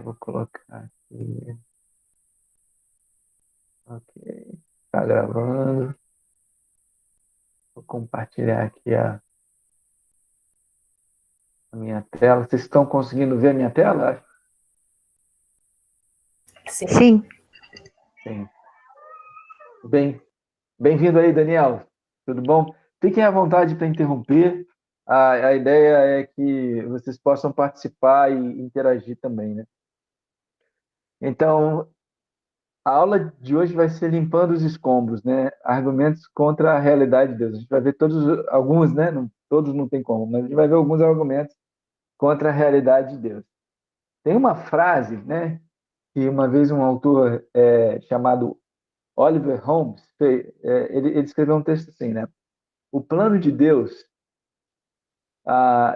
Vou colocar aqui. Ok. Está gravando. Vou compartilhar aqui a minha tela. Vocês estão conseguindo ver a minha tela? Sim. Sim. Bem, bem-vindo aí, Daniel. Tudo bom? Fiquem à vontade para interromper. A ideia é que vocês possam participar e interagir também, né? Então, a aula de hoje vai ser limpando os escombros, né? Argumentos contra a realidade de Deus. A gente vai ver alguns, né? Não, todos não tem como, mas a gente vai ver alguns argumentos contra a realidade de Deus. Tem uma frase, né? Que uma vez um autor chamado Oliver Holmes ele escreveu um texto assim, né? O plano de Deus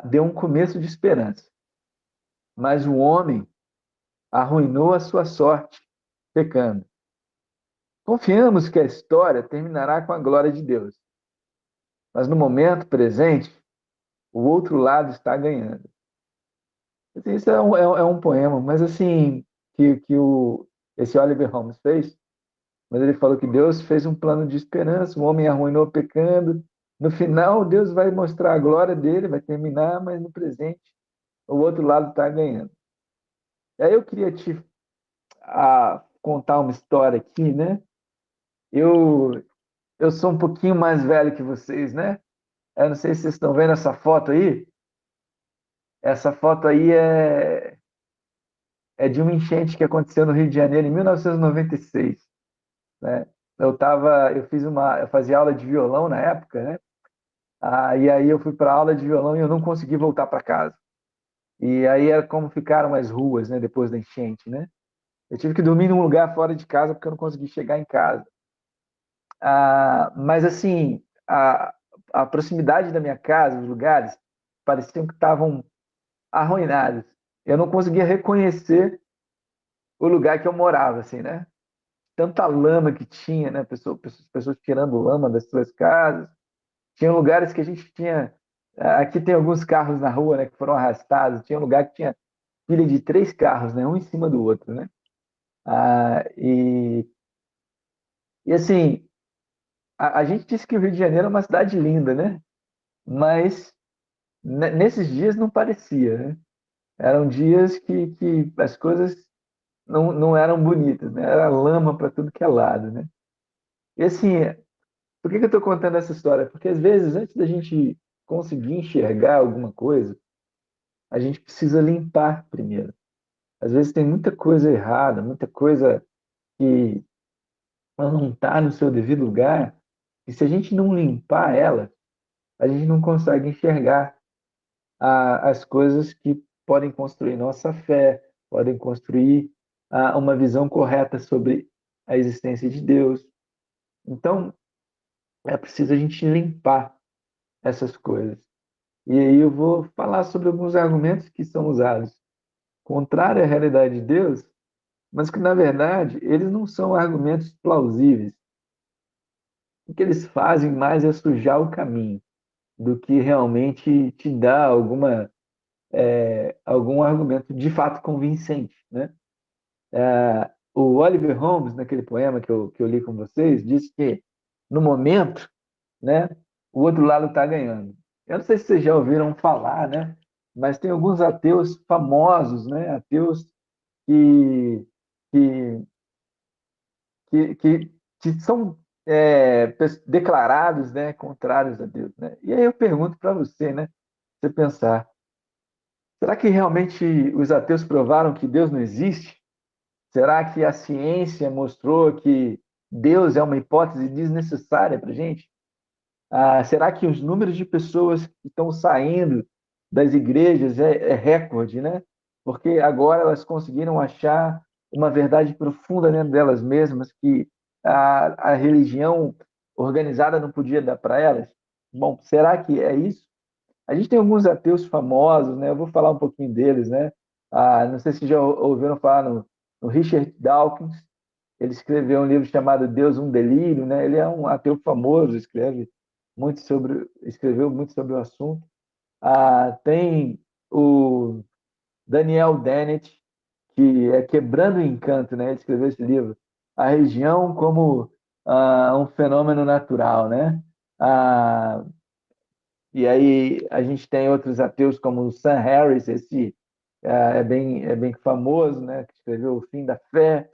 deu um começo de esperança, mas o homem arruinou a sua sorte pecando. Confiamos que a história terminará com a glória de Deus, mas no momento presente, o outro lado está ganhando. Assim, isso é um poema, mas assim, esse Oliver Holmes fez, mas ele falou que Deus fez um plano de esperança, o homem arruinou pecando, no final Deus vai mostrar a glória dele, vai terminar, mas no presente o outro lado está ganhando. E aí eu queria te contar uma história aqui, né? Eu, eu sou um pouquinho mais velho que vocês, né? Eu não sei se vocês estão vendo essa foto aí. Essa foto aí é de uma enchente que aconteceu no Rio de Janeiro em 1996, né? Eu fazia aula de violão na época, né? E aí eu fui para aula de violão e eu não consegui voltar para casa. E aí era como ficaram as ruas, né? Depois da enchente, né? Eu tive que dormir num lugar fora de casa porque eu não consegui chegar em casa. Mas assim, a proximidade da minha casa, os lugares, pareciam que estavam arruinados. Eu não conseguia reconhecer o lugar que eu morava, assim, né? Tanta lama que tinha, né? Pessoas tirando lama das suas casas. Tinha lugares que a gente tinha. Aqui tem alguns carros na rua, né, que foram arrastados. Tinha um lugar que tinha pilha de três carros, né, um em cima do outro, né? Ah, e assim, a gente disse que o Rio de Janeiro é uma cidade linda, né? Mas nesses dias não parecia, né? Eram dias que as coisas não eram bonitas, né? Era lama para tudo que é lado, né? E assim, por que eu estou contando essa história? Porque às vezes, antes da gente conseguir enxergar alguma coisa, a gente precisa limpar primeiro. Às vezes tem muita coisa errada, muita coisa que não está no seu devido lugar, e se a gente não limpar ela, a gente não consegue enxergar as coisas que podem construir nossa fé, podem construir uma visão correta sobre a existência de Deus. Então, é preciso a gente limpar essas coisas. E aí eu vou falar sobre alguns argumentos que são usados contrário à realidade de Deus, mas que, na verdade, eles não são argumentos plausíveis. O que eles fazem mais é sujar o caminho do que realmente te dar algum argumento de fato convincente, né? O Oliver Holmes, naquele poema que eu li com vocês, disse que, no momento, né, o outro lado está ganhando. Eu não sei se vocês já ouviram falar, né, mas tem alguns ateus famosos, né, ateus que, que, que são declarados, né, contrários a Deus, né? E aí eu pergunto para você, né, você pensar, será que realmente os ateus provaram que Deus não existe? Será que a ciência mostrou que Deus é uma hipótese desnecessária para a gente? Será que os números de pessoas que estão saindo das igrejas é recorde, né? Porque agora elas conseguiram achar uma verdade profunda dentro delas mesmas que a religião organizada não podia dar para elas? Bom, será que é isso? A gente tem alguns ateus famosos, né? Eu vou falar um pouquinho deles, né? Não sei se já ouviram falar no Richard Dawkins. Ele escreveu um livro chamado Deus, um Delírio, né? Ele é um ateu famoso, escreveu muito sobre o assunto. Tem o Daniel Dennett, que é Quebrando o Encanto, né? Ele escreveu esse livro. A religião como um fenômeno natural, né? Ah, e aí a gente tem outros ateus como o Sam Harris, esse é bem famoso, né? Que escreveu O Fim da Fé.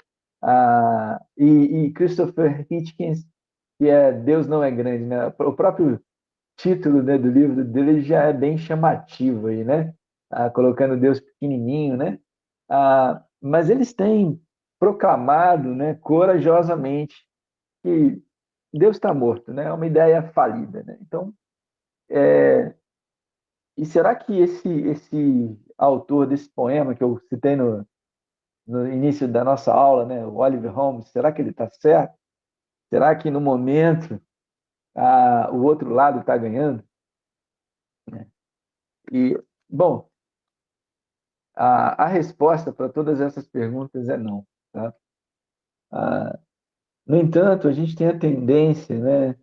E Christopher Hitchens, que é Deus Não é Grande, né? O próprio título, né, do livro dele já é bem chamativo aí, né? Colocando Deus pequenininho, né? Mas eles têm proclamado, né, corajosamente que Deus está morto, né? É uma ideia falida, né? Então, e será que esse autor desse poema que eu citei no início da nossa aula, né, o Oliver Holmes, será que ele está certo? Será que no momento o outro lado está ganhando? E, bom, a resposta para todas essas perguntas é não, tá? Ah, no entanto, a gente tem a tendência, né,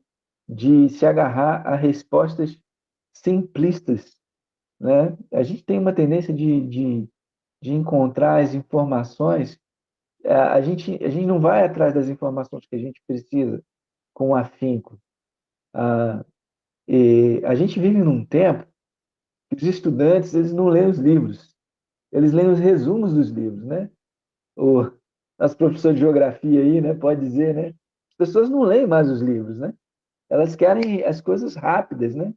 de se agarrar a respostas simplistas, né? A gente tem uma tendência de encontrar as informações, a gente não vai atrás das informações que a gente precisa com afinco. Ah, e a gente vive num tempo que os estudantes eles não leem os livros, eles leem os resumos dos livros, né? O, as professores de geografia aí, né? Pode dizer, né? As pessoas não leem mais os livros, né? Elas querem as coisas rápidas, né?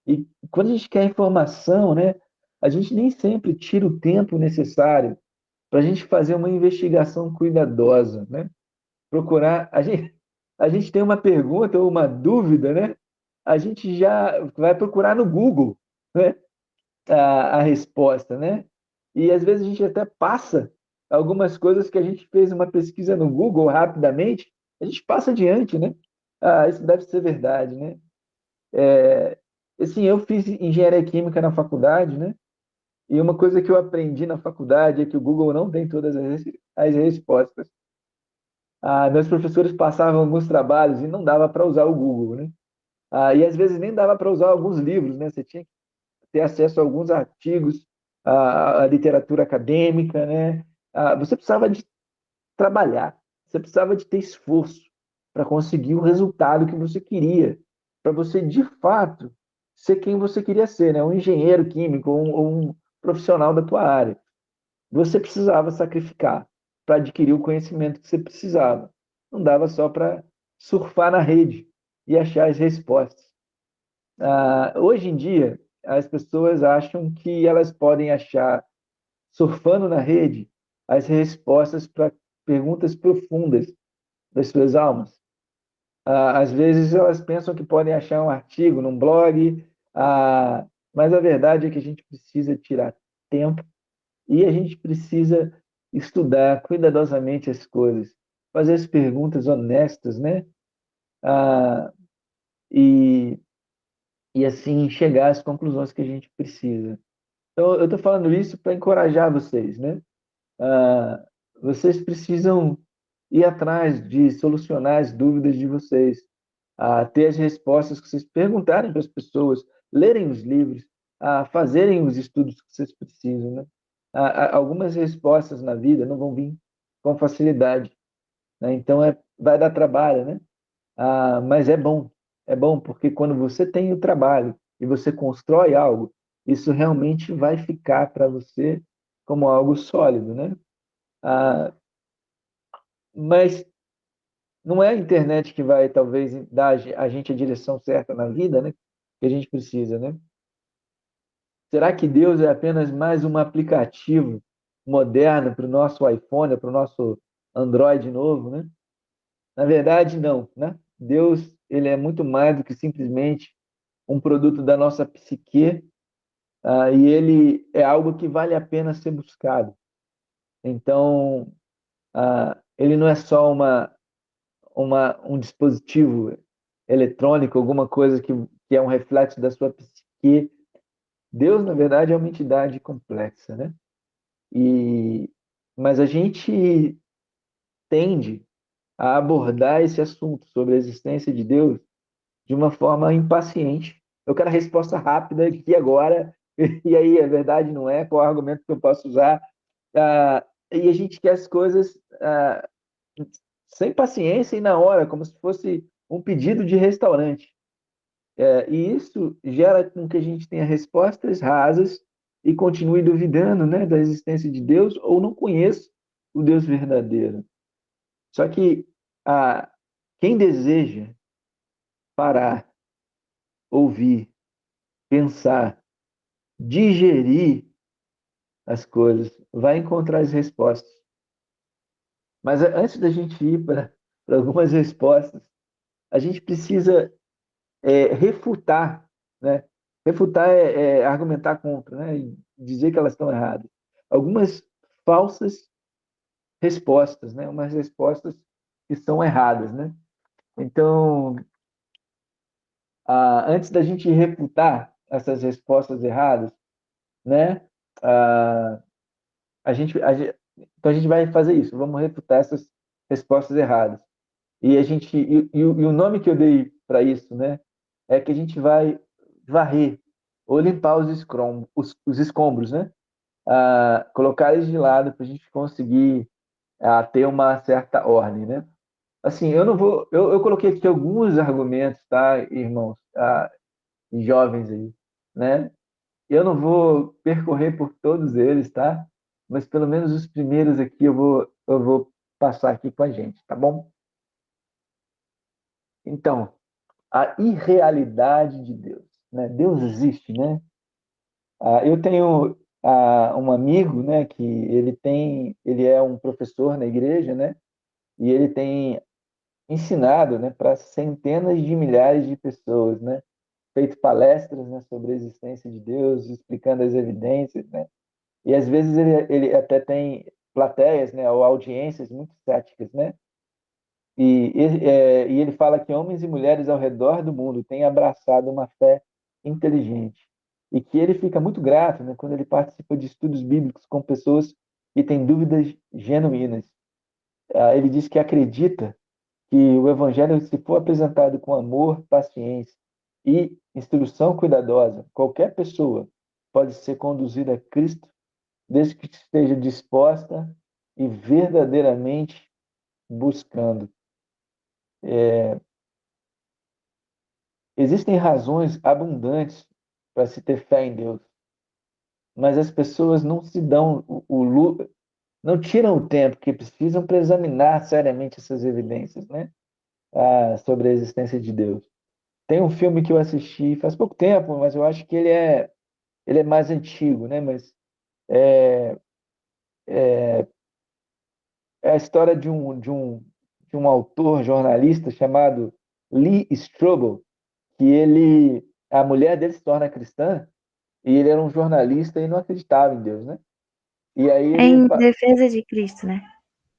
E quando a gente quer informação, né? A gente nem sempre tira o tempo necessário para a gente fazer uma investigação cuidadosa, né? Procurar, a gente tem uma pergunta ou uma dúvida, né? A gente já vai procurar no Google, né? A resposta, né? E às vezes a gente até passa algumas coisas que a gente fez uma pesquisa no Google rapidamente, a gente passa adiante, né? Isso deve ser verdade, né? Assim, eu fiz engenharia química na faculdade, né? E uma coisa que eu aprendi na faculdade é que o Google não tem todas as respostas. Meus professores passavam alguns trabalhos e não dava para usar o Google, né? E às vezes nem dava para usar alguns livros, né? Você tinha que ter acesso a alguns artigos, a literatura acadêmica, né? Você precisava de trabalhar, você precisava de ter esforço para conseguir o resultado que você queria, para você de fato ser quem você queria ser, né? Um engenheiro químico ou um profissional da tua área. Você precisava sacrificar para adquirir o conhecimento que você precisava. Não dava só para surfar na rede e achar as respostas. Hoje em dia, as pessoas acham que elas podem achar, surfando na rede, as respostas para perguntas profundas das suas almas. Às vezes, elas pensam que podem achar um artigo num blog, mas a verdade é que a gente precisa tirar tempo e a gente precisa estudar cuidadosamente as coisas, fazer as perguntas honestas, né? Ah, e, e assim chegar às conclusões que a gente precisa. Então, eu estou falando isso para encorajar vocês, né? Ah, Vocês precisam ir atrás de solucionar as dúvidas de vocês, ter as respostas que vocês perguntarem para as pessoas, lerem os livros, fazerem os estudos que vocês precisam, né? Algumas respostas na vida não vão vir com facilidade, né? Então vai dar trabalho, né? Mas é bom porque quando você tem o trabalho e você constrói algo, isso realmente vai ficar para você como algo sólido, né? Ah, mas não é a internet que vai talvez dar a gente a direção certa na vida, né? Que a gente precisa, né? Será que Deus é apenas mais um aplicativo moderno para o nosso iPhone, para o nosso Android novo, né? Na verdade, não, né? Deus, ele é muito mais do que simplesmente um produto da nossa psique, e ele é algo que vale a pena ser buscado. Então, ele não é só um dispositivo eletrônico, alguma coisa que é um reflexo da sua psique. Deus, na verdade, é uma entidade complexa, né? E, mas a gente tende a abordar esse assunto sobre a existência de Deus de uma forma impaciente. Eu quero a resposta rápida aqui agora, e aí é verdade, não é? Qual é o argumento que eu posso usar? e a gente quer as coisas sem paciência e na hora, como se fosse um pedido de restaurante. E isso gera com que a gente tenha respostas rasas e continue duvidando, né, da existência de Deus ou não conheça o Deus verdadeiro. Só que ah, quem deseja parar, ouvir, pensar, digerir as coisas, vai encontrar as respostas. Mas antes da gente ir para algumas respostas, a gente precisa refutar, né? Refutar é argumentar contra, né? E dizer que elas estão erradas. Algumas falsas respostas, né? Umas respostas que são erradas, né? Então, antes da gente refutar essas respostas erradas, né? Ah, então a gente vai fazer isso. Vamos refutar essas respostas erradas. E o nome que eu dei para isso, né, é que a gente vai varrer ou limpar os escombros, né? Colocar eles de lado para a gente conseguir ter uma certa ordem, né? Assim, eu não vou, eu coloquei aqui alguns argumentos, tá, irmãos, e jovens aí, né? Eu não vou percorrer por todos eles, tá? Mas pelo menos os primeiros aqui eu vou passar aqui com a gente, tá bom? Então, a irrealidade de Deus, né? Deus existe, né? Eu tenho um amigo, né, que ele é um professor na igreja, né? E ele tem ensinado, né, para centenas de milhares de pessoas, né? Feito palestras, né, sobre a existência de Deus, explicando as evidências, né? E às vezes ele até tem plateias, né, ou audiências muito céticas, né? E ele fala que homens e mulheres ao redor do mundo têm abraçado uma fé inteligente. E que ele fica muito grato, né, quando ele participa de estudos bíblicos com pessoas que têm dúvidas genuínas. Ele diz que acredita que o evangelho, se for apresentado com amor, paciência e instrução cuidadosa, qualquer pessoa pode ser conduzida a Cristo desde que esteja disposta e verdadeiramente buscando. Existem razões abundantes para se ter fé em Deus, mas as pessoas não se dão não tiram o tempo que precisam para examinar seriamente essas evidências, né? Sobre a existência de Deus. Tem um filme que eu assisti faz pouco tempo, mas eu acho que ele é mais antigo, né? Mas é a história de um autor jornalista chamado Lee Strobel, que a mulher dele se torna cristã e ele era um jornalista e não acreditava em Deus, né? E aí É em defesa de Cristo, né?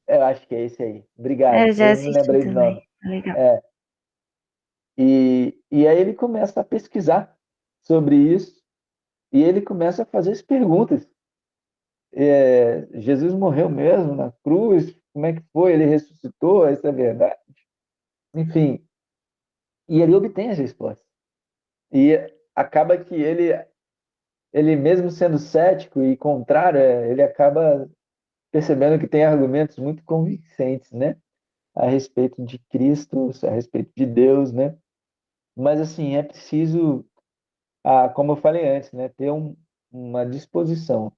eu acho que é esse aí. É, Obrigado, eu já eu não assisti lembrei do também. nome. É legal. É, e aí ele começa a pesquisar sobre isso e ele começa a fazer as perguntas. Jesus morreu mesmo na cruz? Como é que foi? Ele ressuscitou? Isso é verdade? Enfim, e ele obtém as respostas. E acaba que ele mesmo sendo cético e contrário, ele acaba percebendo que tem argumentos muito convincentes, né? A respeito de Cristo, a respeito de Deus, né? Mas, assim, é preciso, como eu falei antes, né? Ter uma disposição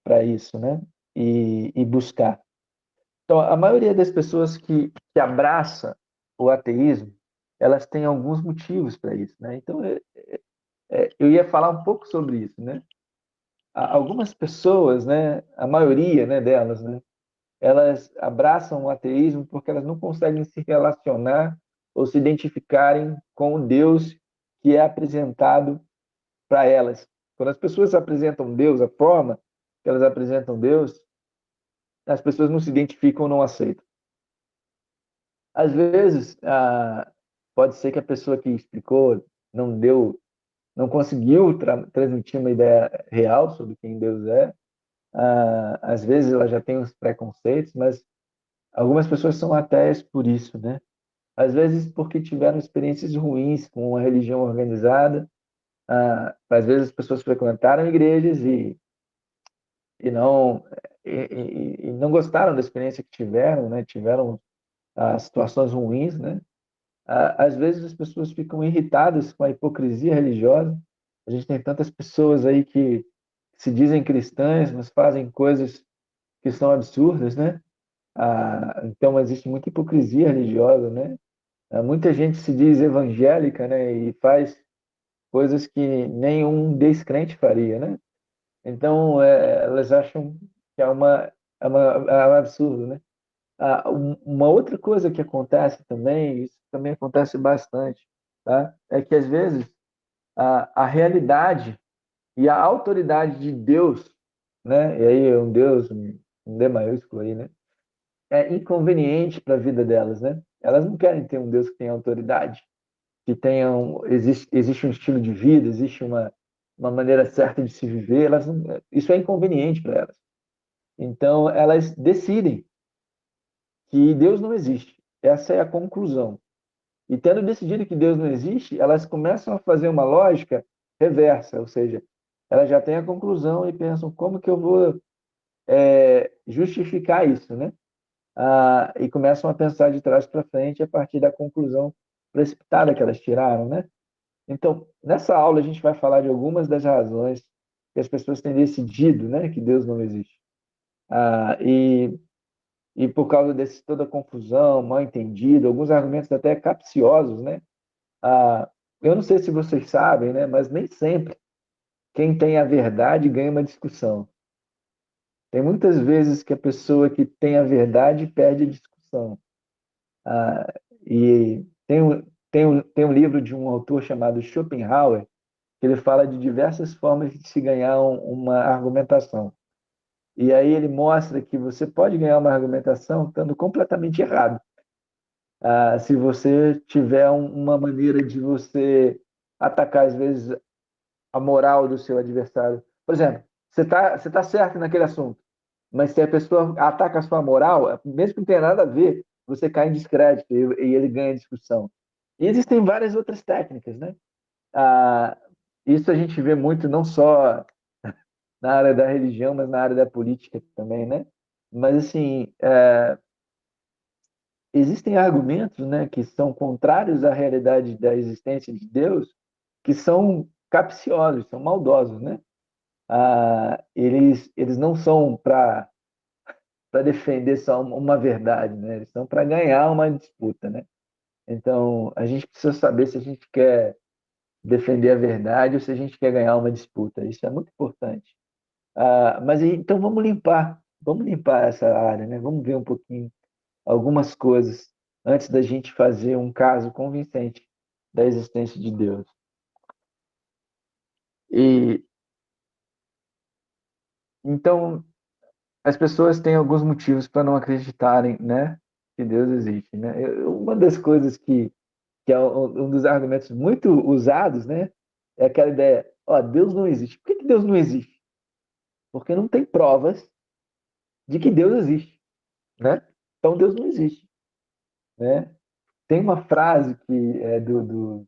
para isso, né? E buscar. Então, a maioria das pessoas que abraça o ateísmo, elas têm alguns motivos para isso, né? Então, eu ia falar um pouco sobre isso, né? Algumas pessoas, né? A maioria, né, delas, né? Elas abraçam o ateísmo porque elas não conseguem se relacionar ou se identificarem com o Deus que é apresentado para elas. Quando as pessoas apresentam Deus, a forma que elas apresentam Deus, as pessoas não se identificam ou não aceitam. Às vezes, pode ser que a pessoa que explicou não conseguiu transmitir uma ideia real sobre quem Deus é. Às vezes ela já tem uns preconceitos, mas algumas pessoas são ateias por isso, né? Às vezes porque tiveram experiências ruins com uma religião organizada. Às vezes as pessoas frequentaram igrejas e não. e não gostaram da experiência que tiveram, né? Tiveram situações ruins, né? Às vezes as pessoas ficam irritadas com a hipocrisia religiosa. A gente tem tantas pessoas aí que se dizem cristãs, mas fazem coisas que são absurdas, né? Então existe muita hipocrisia religiosa, né? Muita gente se diz evangélica, né? E faz coisas que nenhum descrente faria, né? Então elas acham que é um absurdo, né? Uma outra coisa que acontece também, isso também acontece bastante, tá? É que às vezes a realidade e a autoridade de Deus, né? E aí é um Deus, um D maiúsculo aí, né? É inconveniente para a vida delas, né? Elas não querem ter um Deus que tenha autoridade, que tenha existe um estilo de vida, existe uma maneira certa de se viver. Isso é inconveniente para elas. Então elas decidem que Deus não existe. Essa é a conclusão. E tendo decidido que Deus não existe, elas começam a fazer uma lógica reversa, ou seja, elas já têm a conclusão e pensam como que eu vou justificar isso, né? E começam a pensar de trás para frente a partir da conclusão precipitada que elas tiraram, né? Então, nessa aula a gente vai falar de algumas das razões que as pessoas têm decidido, né, que Deus não existe. Ah, e, e por causa desse toda a confusão, mal entendido, alguns argumentos até capciosos, né? Eu não sei se vocês sabem, né, mas nem sempre quem tem a verdade ganha uma discussão. Tem muitas vezes que a pessoa que tem a verdade perde a discussão. E tem um livro de um autor chamado Schopenhauer, que ele fala de diversas formas de se ganhar uma argumentação. E aí ele mostra que você pode ganhar uma argumentação estando completamente errado. Se você tiver uma maneira de você atacar, às vezes, a moral do seu adversário. Por exemplo, você tá certo naquele assunto, mas se a pessoa ataca a sua moral, mesmo que não tenha nada a ver, você cai em descrédito e ele ganha discussão. E existem várias outras técnicas, né? Ah, isso a gente vê muito não só na área da religião, mas na área da política também, né? Mas assim, existem argumentos, né, que são contrários à realidade da existência de Deus, que são capciosos, são maldosos, né? Eles não são para defender só uma verdade, né? Eles são para ganhar uma disputa, né? Então, a gente precisa saber se a gente quer defender a verdade ou se a gente quer ganhar uma disputa. Isso é muito importante. Mas então vamos limpar essa área, né? Vamos ver um pouquinho algumas coisas antes da gente fazer um caso convincente da existência de Deus. E então as pessoas têm alguns motivos para não acreditarem, né, que Deus existe, né? Uma das coisas que é um dos argumentos muito usados, né, é aquela ideia, ó, Deus não existe. Por que Deus não existe? Porque não tem provas de que Deus existe, né? Então Deus não existe, né? Tem uma frase que é do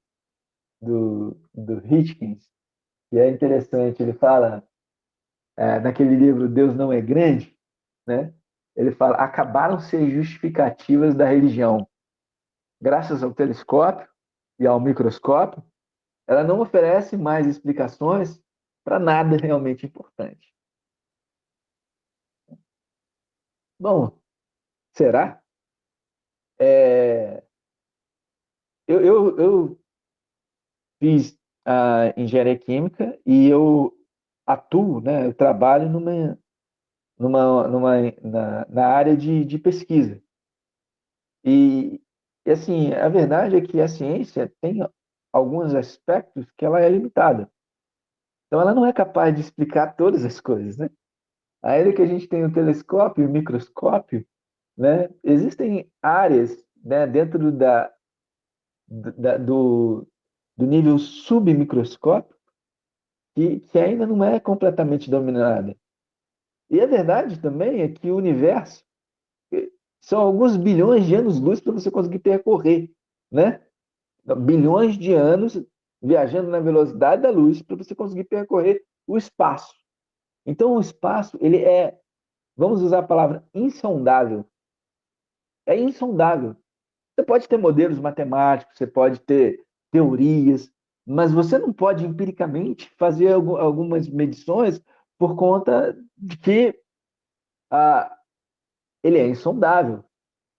Hitchens, que é interessante. Ele fala, naquele livro Deus Não é Grande, né? Ele fala: acabaram-se as justificativas da religião. Graças ao telescópio e ao microscópio, ela não oferece mais explicações para nada realmente importante. Bom, será? É, eu fiz a engenharia química e eu atuo, né? Eu trabalho na área de pesquisa. E, e, assim, a verdade é que a ciência tem alguns aspectos que ela é limitada. Então, ela não é capaz de explicar todas as coisas, né? Ainda que a gente tenha o telescópio e o microscópio, né? Existem áreas, né, dentro do nível submicroscópio que ainda não é completamente dominada. E a verdade também é que o universo são alguns bilhões de anos-luz para você conseguir percorrer, né? Bilhões de anos viajando na velocidade da luz para você conseguir percorrer o espaço. Então, o espaço ele é vamos usar a palavra insondável. É insondável. Você pode ter modelos matemáticos, você pode ter teorias, mas você não pode empiricamente fazer algumas medições por conta de que ah, ele é insondável.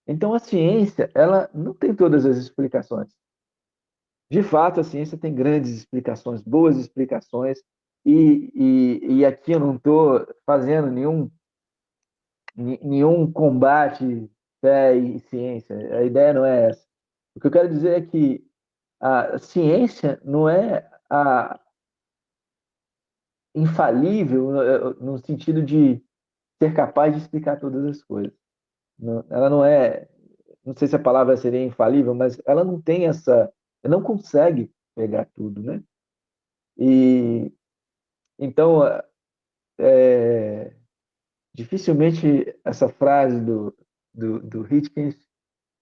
Então, a ciência, ela não tem todas as explicações. De fato, a ciência tem grandes explicações, boas explicações, e aqui eu não estou fazendo nenhum combate fé e ciência. A ideia não é essa. O que eu quero dizer é que a ciência não é a infalível no sentido de ser capaz de explicar todas as coisas. Ela não é, não sei se a palavra seria infalível, mas ela não tem essa, não consegue pegar tudo, né? E então, dificilmente essa frase do Hitchens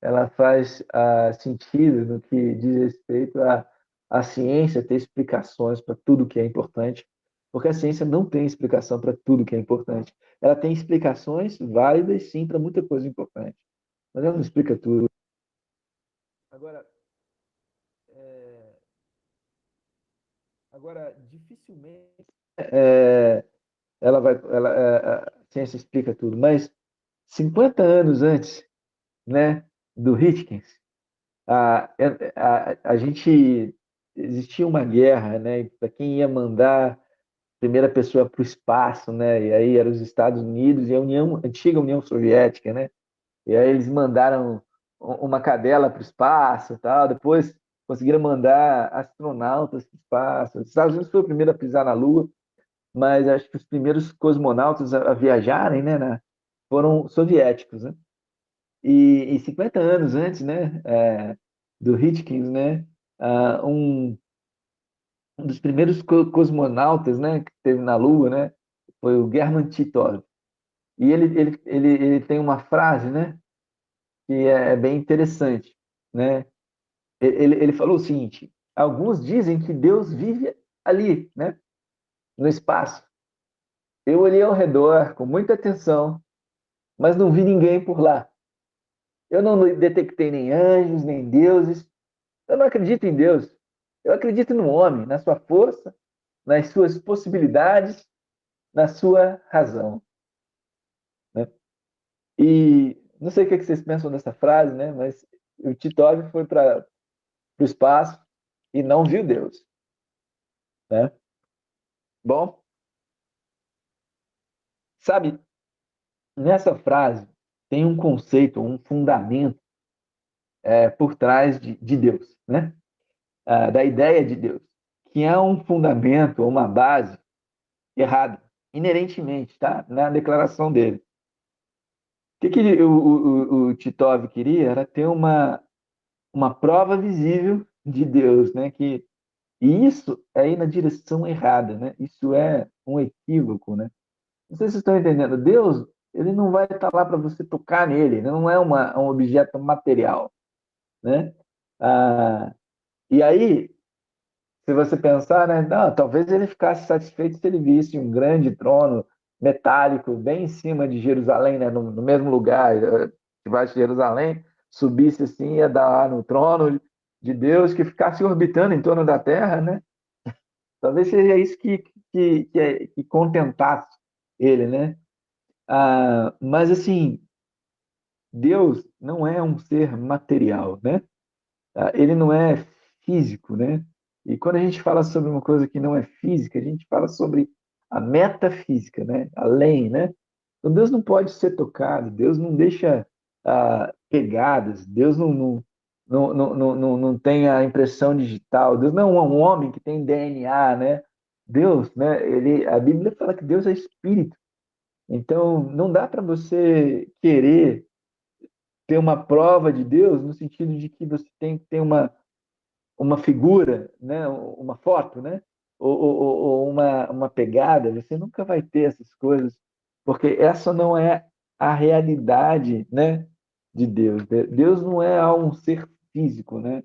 ela faz sentido no que diz respeito à ciência ter explicações para tudo que é importante, porque a ciência não tem explicação para tudo que é importante. Ela tem explicações válidas, sim, para muita coisa importante, mas ela não explica tudo. Agora, é, dificilmente a ciência explica tudo, mas 50 anos antes, né, do Hitchens, a gente existia uma guerra, né, para quem ia mandar a primeira pessoa para o espaço, né, e aí eram os Estados Unidos e a antiga União Soviética, né, e aí eles mandaram uma cadela para o espaço, e tal. Depois conseguiram mandar astronautas para o espaço. Os Estados Unidos foi o primeiro a pisar na Lua, mas acho que os primeiros cosmonautas a viajarem, né, foram soviéticos, né? E 50 anos antes, né, do Hitchens, né, um dos primeiros cosmonautas, né, que teve na Lua, né, foi o German Titov. E ele tem uma frase, né, que é bem interessante, né? Ele falou o seguinte: alguns dizem que Deus vive ali, né, no espaço. Eu olhei ao redor com muita atenção, mas não vi ninguém por lá. Eu não detectei nem anjos, nem deuses. Eu não acredito em Deus. Eu acredito no homem, na sua força, nas suas possibilidades, na sua razão, né? E não sei o que vocês pensam dessa frase, né? Mas o Titov foi para o espaço e não viu Deus, né? Bom, sabe, nessa frase tem um conceito, um fundamento por trás de Deus, né? Da ideia de Deus, que é um fundamento, uma base errada, inerentemente, tá? Na declaração dele. O Titov queria era ter uma prova visível de Deus, né? E isso é ir na direção errada, né? Isso é um equívoco, né? Não sei se vocês estão entendendo. Deus, ele não vai estar lá para você tocar nele, não é um objeto material, né? Ah, e aí, se você pensar, né? Não, talvez ele ficasse satisfeito se ele visse um grande trono metálico bem em cima de Jerusalém, né? No mesmo lugar, debaixo de Jerusalém, subisse assim, ia dar lá no trono de Deus, que ficasse orbitando em torno da Terra, né? Talvez seja isso que contentasse ele, né? Mas assim, Deus não é um ser material, né? Ele não é físico, né? E quando a gente fala sobre uma coisa que não é física, a gente fala sobre a metafísica, né? Além, né? Então Deus não pode ser tocado, Deus não deixa pegadas, Deus não tem a impressão digital, Deus não é um homem que tem DNA, né? Deus, né? A Bíblia fala que Deus é espírito. Então não dá para você querer ter uma prova de Deus no sentido de que você tem que ter uma figura, né? Uma foto, né? Ou uma pegada, você nunca vai ter essas coisas, porque essa não é a realidade, né, de Deus. Deus não é um ser físico, né?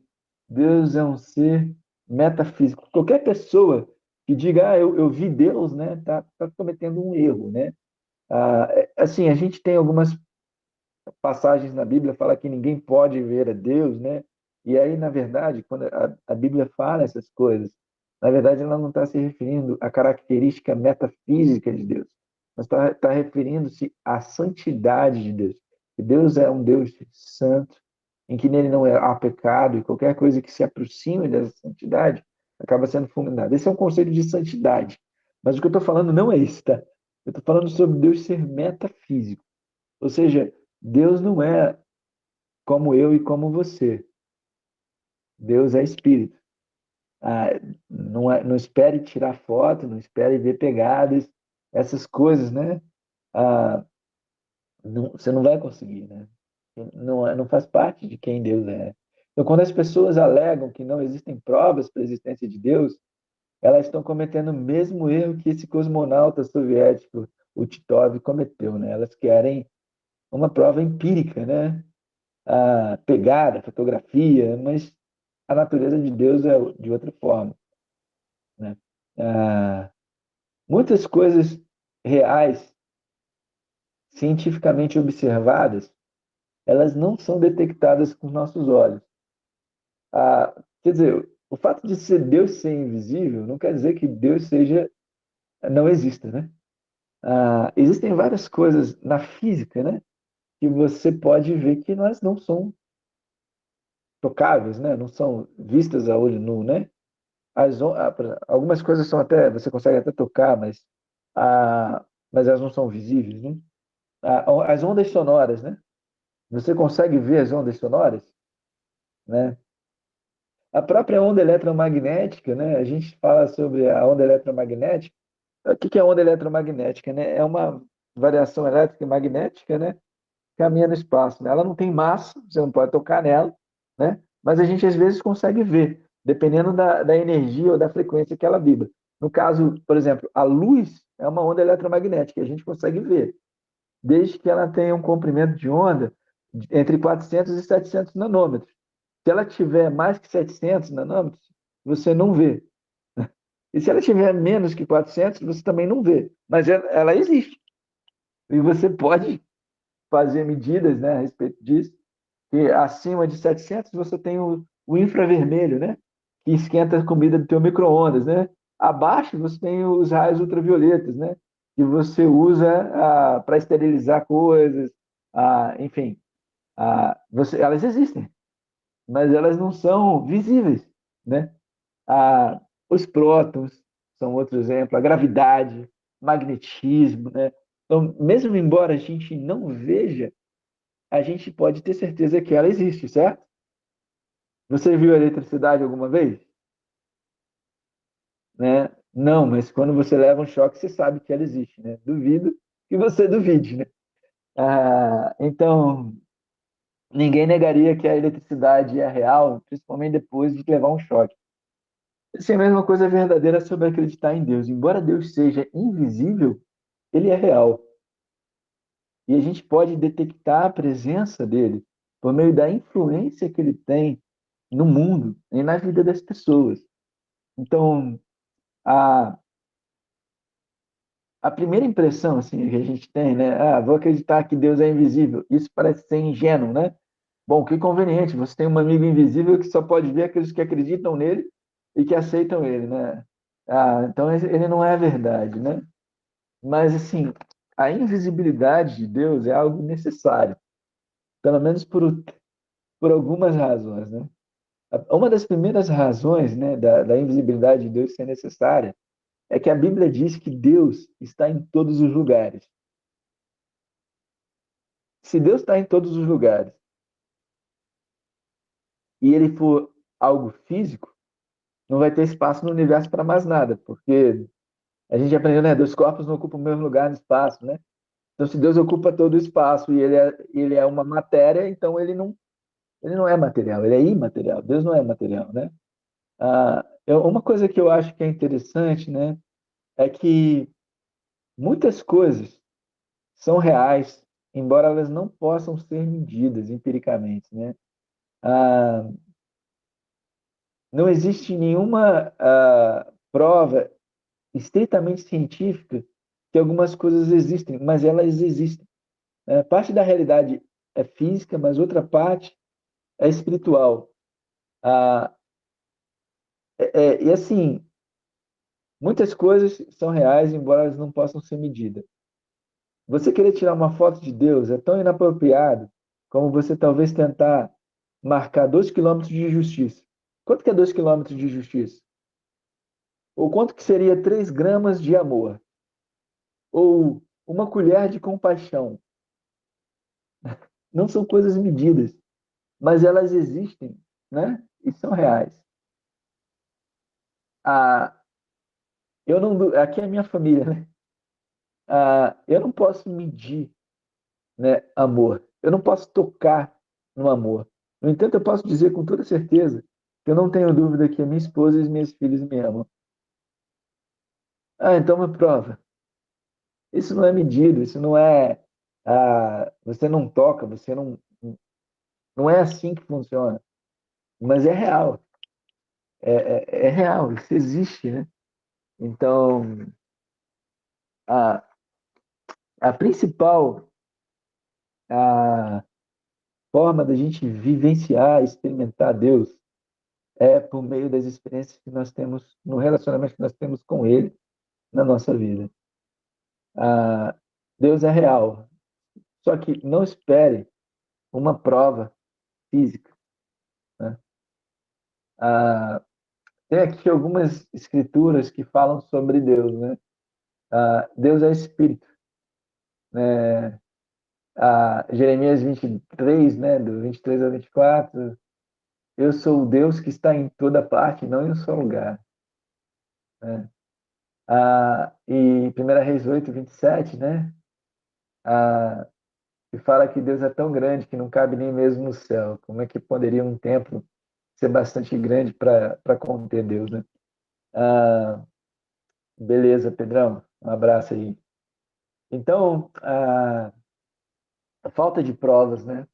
Deus é um ser metafísico. Qualquer pessoa que diga, eu vi Deus, né, tá cometendo um erro, né? Assim, a gente tem algumas passagens na Bíblia fala que ninguém pode ver a Deus, né? E aí, na verdade, quando a Bíblia fala essas coisas, na verdade, ela não está se referindo à característica metafísica de Deus, mas está referindo-se à santidade de Deus. Que Deus é um Deus santo, em que nele não há pecado, e qualquer coisa que se aproxime dessa santidade acaba sendo fulminada. Esse é um conceito de santidade. Mas o que eu estou falando não é isso, tá? Eu estou falando sobre Deus ser metafísico. Ou seja, Deus não é como eu e como você. Deus é espírito. Ah, não espere tirar foto, não espere ver pegadas, essas coisas, né? Ah, você não vai conseguir, né? Não faz parte de quem Deus é. Então, quando as pessoas alegam que não existem provas para a existência de Deus, elas estão cometendo o mesmo erro que esse cosmonauta soviético, o Titov, cometeu, né? Elas querem uma prova empírica, né? A pegada, fotografia, mas a natureza de Deus é de outra forma, né? Ah, muitas coisas reais, cientificamente observadas, elas não são detectadas com nossos olhos. Quer dizer, o fato de ser Deus ser invisível não quer dizer que Deus seja não exista, né? Existem várias coisas na física, né, que você pode ver que nós não são tocáveis, né? Não são vistas a olho nu, né? Algumas coisas são até, você consegue até tocar, mas elas não são visíveis, né? As ondas sonoras, né? Você consegue ver as ondas sonoras, né? A própria onda eletromagnética, né? A gente fala sobre a onda eletromagnética. O que é a onda eletromagnética, né? É uma variação elétrica e magnética, né? Caminha no espaço, né? Ela não tem massa, você não pode tocar nela, né? Mas a gente às vezes consegue ver, dependendo da energia ou da frequência que ela vibra. No caso, por exemplo, a luz é uma onda eletromagnética, a gente consegue ver, desde que ela tenha um comprimento de onda entre 400 e 700 nanômetros. Se ela tiver mais que 700 nanômetros, você não vê. E se ela tiver menos que 400, você também não vê. Mas ela existe. E você pode fazer medidas, né, a respeito disso. E acima de 700 você tem o infravermelho, né? Que esquenta a comida do teu micro-ondas, né? Abaixo você tem os raios ultravioletas, né? Que você usa para esterilizar coisas, enfim, elas existem, mas elas não são visíveis, né? Os prótons são outro exemplo, a gravidade, magnetismo, né? Então, mesmo embora a gente não veja, a gente pode ter certeza que ela existe, certo? Você viu a eletricidade alguma vez? Né? Não, mas quando você leva um choque, você sabe que ela existe, né? Duvido que você duvide, né? Então, ninguém negaria que a eletricidade é real, principalmente depois de levar um choque. Essa é a mesma coisa verdadeira sobre acreditar em Deus. Embora Deus seja invisível, ele é real. E a gente pode detectar a presença dele por meio da influência que ele tem no mundo e na vida das pessoas. Então, a, a primeira impressão assim, que a gente tem, né? Vou acreditar que Deus é invisível. Isso parece ser ingênuo, né? Bom, que conveniente. Você tem um amigo invisível que só pode ver aqueles que acreditam nele e que aceitam ele, né? Então ele não é verdade, né? Mas, assim, a invisibilidade de Deus é algo necessário, pelo menos por algumas razões, né? Uma das primeiras razões, né, da invisibilidade de Deus ser necessária é que a Bíblia diz que Deus está em todos os lugares. Se Deus está em todos os lugares e ele for algo físico, não vai ter espaço no universo para mais nada, porque a gente aprendeu, né, dois corpos não ocupam o mesmo lugar no espaço, né? Então, se Deus ocupa todo o espaço e ele é uma matéria, então ele não é material, ele é imaterial. Deus não é material, né? Uma coisa que eu acho que é interessante, né, é que muitas coisas são reais, embora elas não possam ser medidas empiricamente, né? Ah, não existe nenhuma prova estritamente científica que algumas coisas existem, mas elas existem. Parte da realidade é física, mas outra parte é espiritual. Ah, e assim, muitas coisas são reais, embora elas não possam ser medidas. Você querer tirar uma foto de Deus é tão inapropriado como você talvez tentar marcar 2 quilômetros de justiça. Quanto que é 2 quilômetros de justiça? Ou quanto que seria 3 gramas de amor? Ou uma colher de compaixão? Não são coisas medidas, mas elas existem, né? E são reais. Ah, eu não, aqui é a minha família, né? Eu não posso medir, né, amor. Eu não posso tocar no amor. No entanto, eu posso dizer com toda certeza que eu não tenho dúvida que a minha esposa e os meus filhos me amam. Então me prova. Isso não é medido, isso não é. Você não toca, você não. Não é assim que funciona. Mas é real. É real, isso existe, né? Então, a, a principal a forma da gente vivenciar, experimentar Deus é por meio das experiências que nós temos, no relacionamento que nós temos com Ele na nossa vida. Ah, Deus é real, só que não espere uma prova física, né? Ah, Tem aqui algumas escrituras que falam sobre Deus, né? Deus é Espírito, né? Jeremias 23, né? Do 23 ao 24, eu sou o Deus que está em toda parte, não em um só lugar, né? E 1 Reis 8, 27, né? Ah, que fala que Deus é tão grande que não cabe nem mesmo no céu. Como é que poderia um templo ser bastante grande para conter Deus, né? Ah, beleza, Pedrão. Um abraço aí. Então, a falta de provas, né?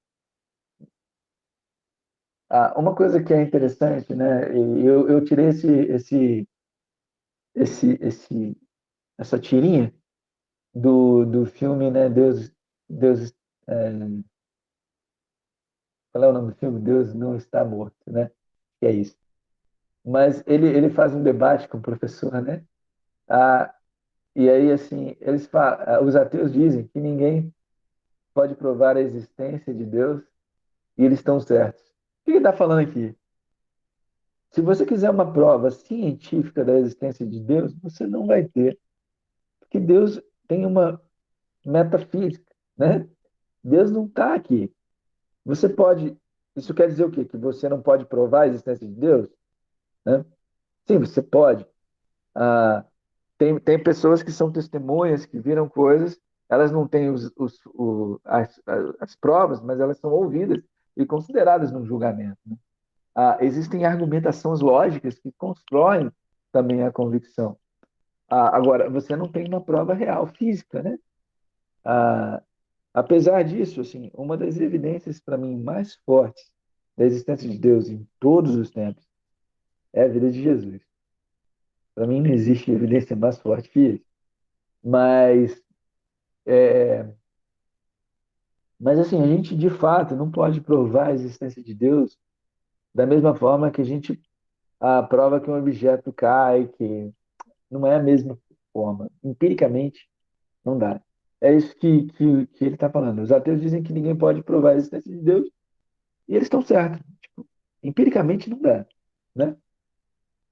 Uma coisa que é interessante, né? E eu tirei esse, essa tirinha do filme, né? Deus, é, qual é o nome do filme? Deus não está morto, né? Que é isso. Mas ele faz um debate com o professor, né? Ah, e aí, assim, os ateus dizem que ninguém pode provar a existência de Deus e eles estão certos. O que ele está falando aqui? Se você quiser uma prova científica da existência de Deus, você não vai ter, porque Deus tem uma metafísica, né? Deus não está aqui. Você pode. Isso quer dizer o quê? Que você não pode provar a existência de Deus, né? Sim, você pode. Ah, tem pessoas que são testemunhas, que viram coisas, elas não têm as provas, mas elas são ouvidas e consideradas no julgamento, né? Existem argumentações lógicas que constroem também a convicção. Agora, você não tem uma prova real, física, né? Ah, Apesar disso, assim, uma das evidências para mim mais fortes da existência de Deus em todos os tempos é a vida de Jesus. Para mim não existe evidência mais forte que isso. Mas, é, mas assim, a gente de fato não pode provar a existência de Deus da mesma forma que a gente prova que um objeto cai, que não é a mesma forma. Empiricamente, não dá. É isso que ele está falando. Os ateus dizem que ninguém pode provar a existência de Deus e eles estão certos. Tipo, empiricamente não dá, né?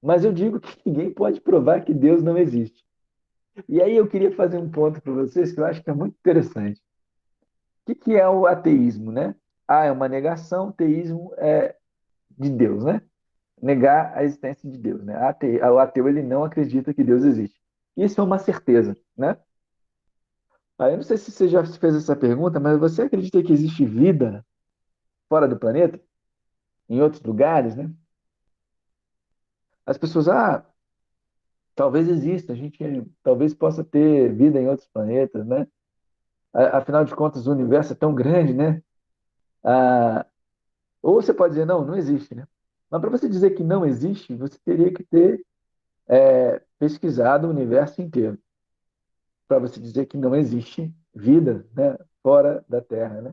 Mas eu digo que ninguém pode provar que Deus não existe. E aí eu queria fazer um ponto para vocês que eu acho que é muito interessante. Que é o ateísmo, né? É uma negação, teísmo é de Deus, né? Negar a existência de Deus, né? O ateu ele não acredita que Deus existe. Isso é uma certeza, né? Eu não sei se você já fez essa pergunta, mas você acredita que existe vida fora do planeta, em outros lugares, né? As pessoas, talvez exista, a gente talvez possa ter vida em outros planetas, né? Afinal de contas, o universo é tão grande, né? Ah, ou você pode dizer, não, não existe, né? Mas para você dizer que não existe, você teria que ter pesquisado o universo inteiro. para você dizer que não existe vida, né, fora da Terra, né?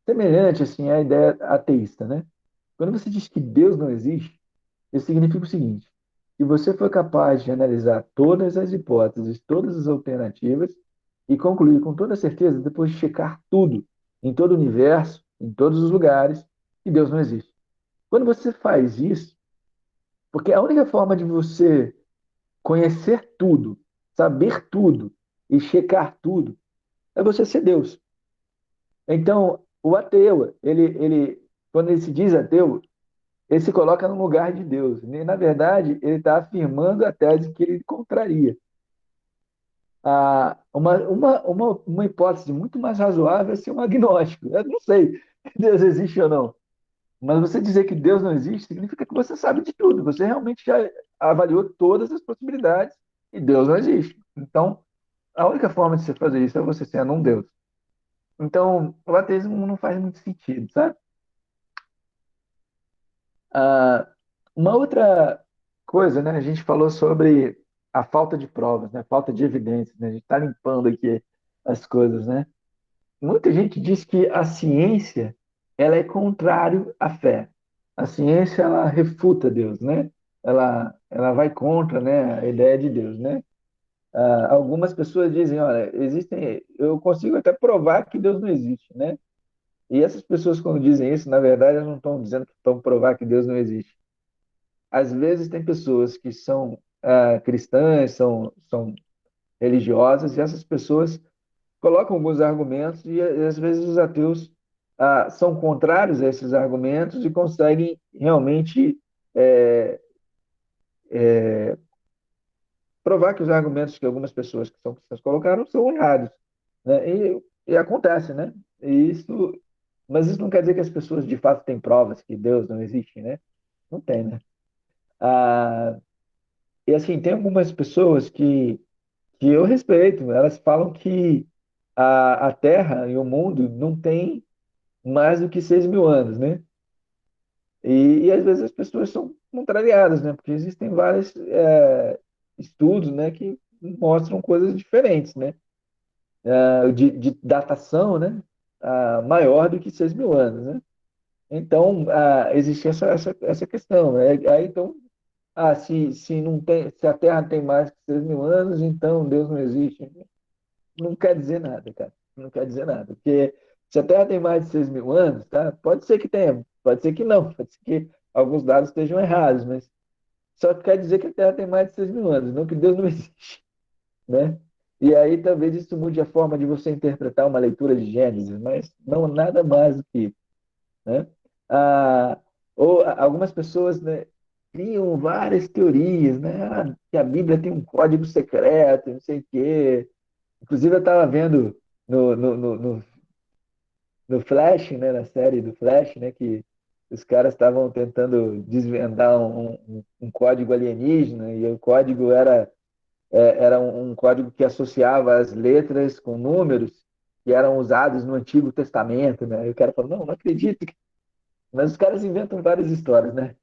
Semelhante assim à ideia ateísta, né? Quando você diz que Deus não existe, isso significa o seguinte: que você foi capaz de analisar todas as hipóteses, todas as alternativas e concluir com toda certeza, depois de checar tudo, em todo o universo, em todos os lugares, que Deus não existe. Quando você faz isso, porque a única forma de você conhecer tudo, saber tudo e checar tudo é você ser Deus. Então, o ateu, quando ele se diz ateu, ele se coloca no lugar de Deus. E, na verdade, ele está afirmando a tese que ele contraria. Uma hipótese muito mais razoável é ser um agnóstico. Eu não sei se Deus existe ou não. Mas você dizer que Deus não existe significa que você sabe de tudo. Você realmente já avaliou todas as possibilidades e Deus não existe. Então, a única forma de você fazer isso é você sendo um Deus. Então, o ateísmo não faz muito sentido, sabe? Ah, uma outra coisa, né? A gente falou sobre a falta de provas, né? Falta de evidências, né? A gente está limpando aqui as coisas, né? Muita gente diz que a ciência ela é contrário à fé. A ciência ela refuta Deus, né? Ela vai contra, né, a ideia de Deus, né? Algumas pessoas dizem, olha, existem, eu consigo até provar que Deus não existe, né? E essas pessoas quando dizem isso, na verdade, elas não estão dizendo que estão provar que Deus não existe. Às vezes tem pessoas que são cristãs, são religiosas, e essas pessoas colocam alguns argumentos e às vezes os ateus são contrários a esses argumentos e conseguem realmente é, provar que os argumentos que algumas pessoas que são cristãs colocaram são errados, né? E acontece, né? E isso, mas isso não quer dizer que as pessoas de fato têm provas que Deus não existe, né? Não tem, né? Ah, e assim, tem algumas pessoas que eu respeito, elas falam que a Terra e o mundo não tem mais do que 6.000 anos, né? E às vezes as pessoas são contrariadas, né? Porque existem vários estudos, né, que mostram coisas diferentes, né? De datação, né? Maior do que 6.000 anos, né? Então, existe essa questão, né? Aí, então, se não tem, se a Terra tem mais que 6.000 anos, então Deus não existe. Não quer dizer nada, cara. Não quer dizer nada. Porque se a Terra tem mais de 6.000 anos, tá? Pode ser que tenha, pode ser que não, pode ser que alguns dados estejam errados, mas só quer dizer que a Terra tem mais de 6.000 anos, não que Deus não existe, né? E aí talvez isso mude a forma de você interpretar uma leitura de Gênesis, mas não nada mais do que isso, né? Ah, algumas pessoas, né, criam várias teorias, né? Que a Bíblia tem um código secreto, não sei o quê. Inclusive, eu estava vendo no Flash, né, na série do Flash, né, que os caras estavam tentando desvendar um código alienígena e o código era um código que associava as letras com números que eram usados no Antigo Testamento, né? E o cara falou, não, não acredito. Mas os caras inventam várias histórias, né?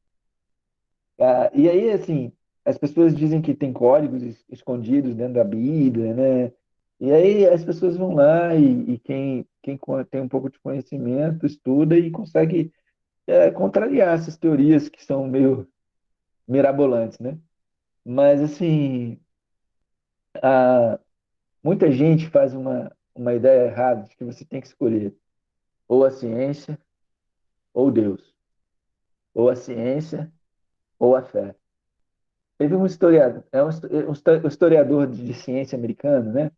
E aí, assim, as pessoas dizem que tem códigos escondidos dentro da Bíblia, né? E aí as pessoas vão lá e quem tem um pouco de conhecimento estuda e consegue contrariar essas teorias que são meio mirabolantes, né? Mas, assim, a, muita gente faz uma ideia errada de que você tem que escolher ou a ciência ou Deus, ou a ciência ou a fé. Teve um historiador, um historiador de ciência americano, né?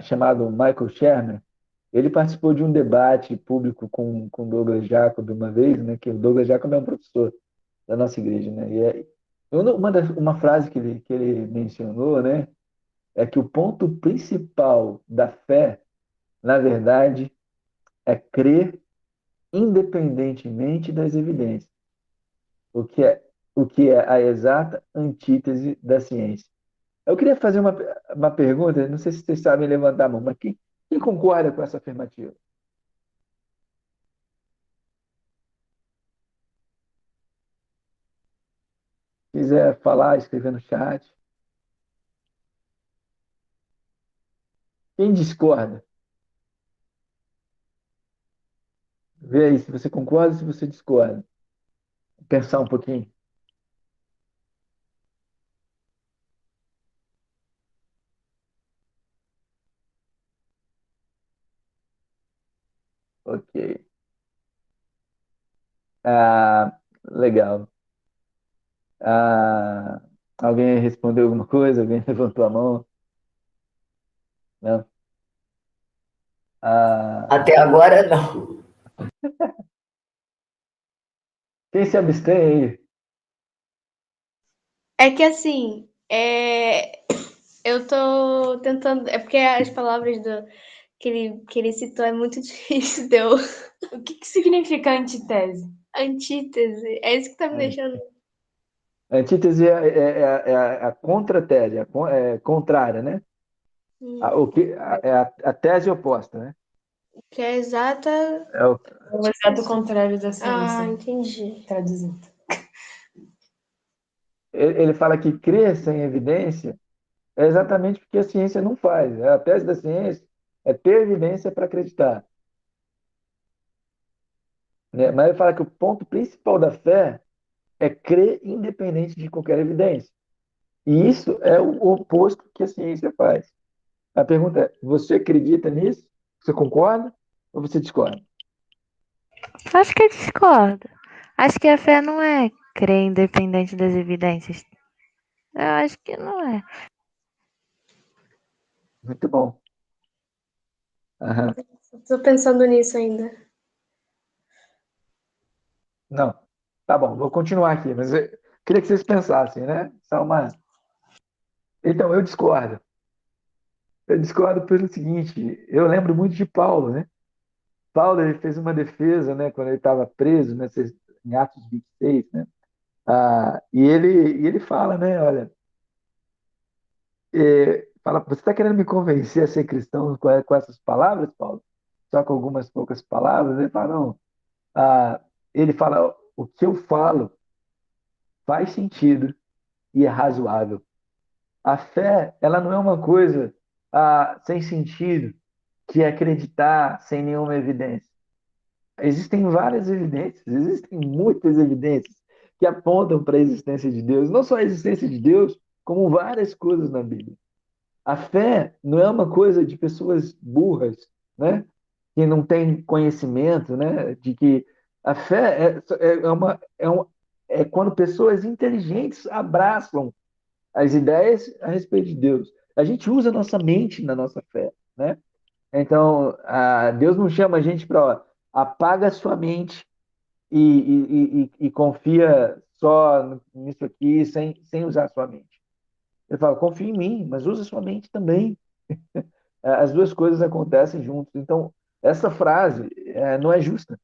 Chamado Michael Shermer. Ele participou de um debate público com Douglas Jacob uma vez, né? Que o Douglas Jacob é um professor da nossa igreja, né? Uma frase que ele mencionou, né? É que o ponto principal da fé, na verdade, é crer independentemente das evidências, o que é, o que é a exata antítese da ciência. Eu queria fazer uma pergunta, não sei se vocês sabem levantar a mão, mas quem concorda com essa afirmativa? Se quiser falar, escrever no chat. Quem discorda? Vê aí se você concorda, se você discorda. Pensar um pouquinho. Ok. Legal. Ah, alguém respondeu alguma coisa? Alguém levantou a mão? Não? Ah, Até agora, não. quem se abstém aí? É que assim, eu tô tentando. É porque as palavras que ele citou é muito difícil de eu. O que que significa antitese? Antítese. É isso que tá me deixando. A antítese é a contratese, é contrária, né? É a tese oposta, né? Que é exata. É o- É o exato contrário da ciência, Entendi. traduzindo. ele fala que crer sem evidência é exatamente porque a ciência não faz. A tese da ciência é ter evidência para acreditar, né? Mas ele fala que o ponto principal da fé é crer independente de qualquer evidência. E isso é o oposto que a ciência faz. A pergunta é: você acredita nisso? Você concorda ou você discorda? Acho que eu discordo. Acho que a fé não é crer independente das evidências. Eu acho que não é. Muito bom. Aham. Tô pensando nisso ainda. Não. Tá bom, vou continuar aqui, mas eu queria que vocês pensassem, né? Então, eu discordo. Eu discordo pelo seguinte: eu lembro muito de Paulo, né? Paulo ele fez uma defesa, né, quando ele estava preso, né, em Atos 26, né? E ele fala, né? Olha, fala, você está querendo me convencer a ser cristão com essas palavras, Paulo? Só com algumas poucas palavras? Ele fala, não. Ah, ele fala, o que eu falo faz sentido e é razoável. A fé, ela não é uma coisa sem sentido, que é acreditar sem nenhuma evidência. Existem várias evidências, existem muitas evidências que apontam para a existência de Deus. Não só a existência de Deus, como várias coisas na Bíblia. A fé não é uma coisa de pessoas burras, né? Que não têm conhecimento, né? De que a fé é quando pessoas inteligentes abraçam as ideias a respeito de Deus. A gente usa a nossa mente na nossa fé, né? Então, Deus não chama a gente para apaga a sua mente e confia só nisso aqui sem usar a sua mente. Ele fala, confia em mim, mas usa a sua mente também. As duas coisas acontecem juntos. Então, essa frase não é justa.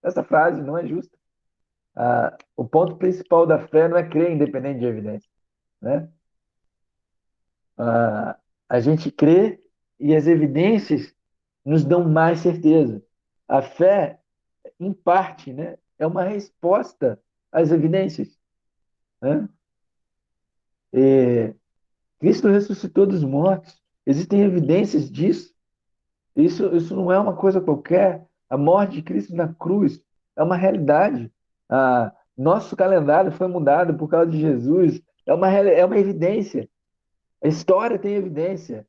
Essa frase não é justa. O ponto principal da fé não é crer independente de evidência, né? A gente crê e as evidências nos dão mais certeza. A fé, em parte, né, é uma resposta às evidências, né? E Cristo ressuscitou dos mortos. Existem evidências disso. Isso não é uma coisa qualquer. A morte de Cristo na cruz é uma realidade. Nosso calendário foi mudado por causa de Jesus. É uma evidência. A história tem evidência.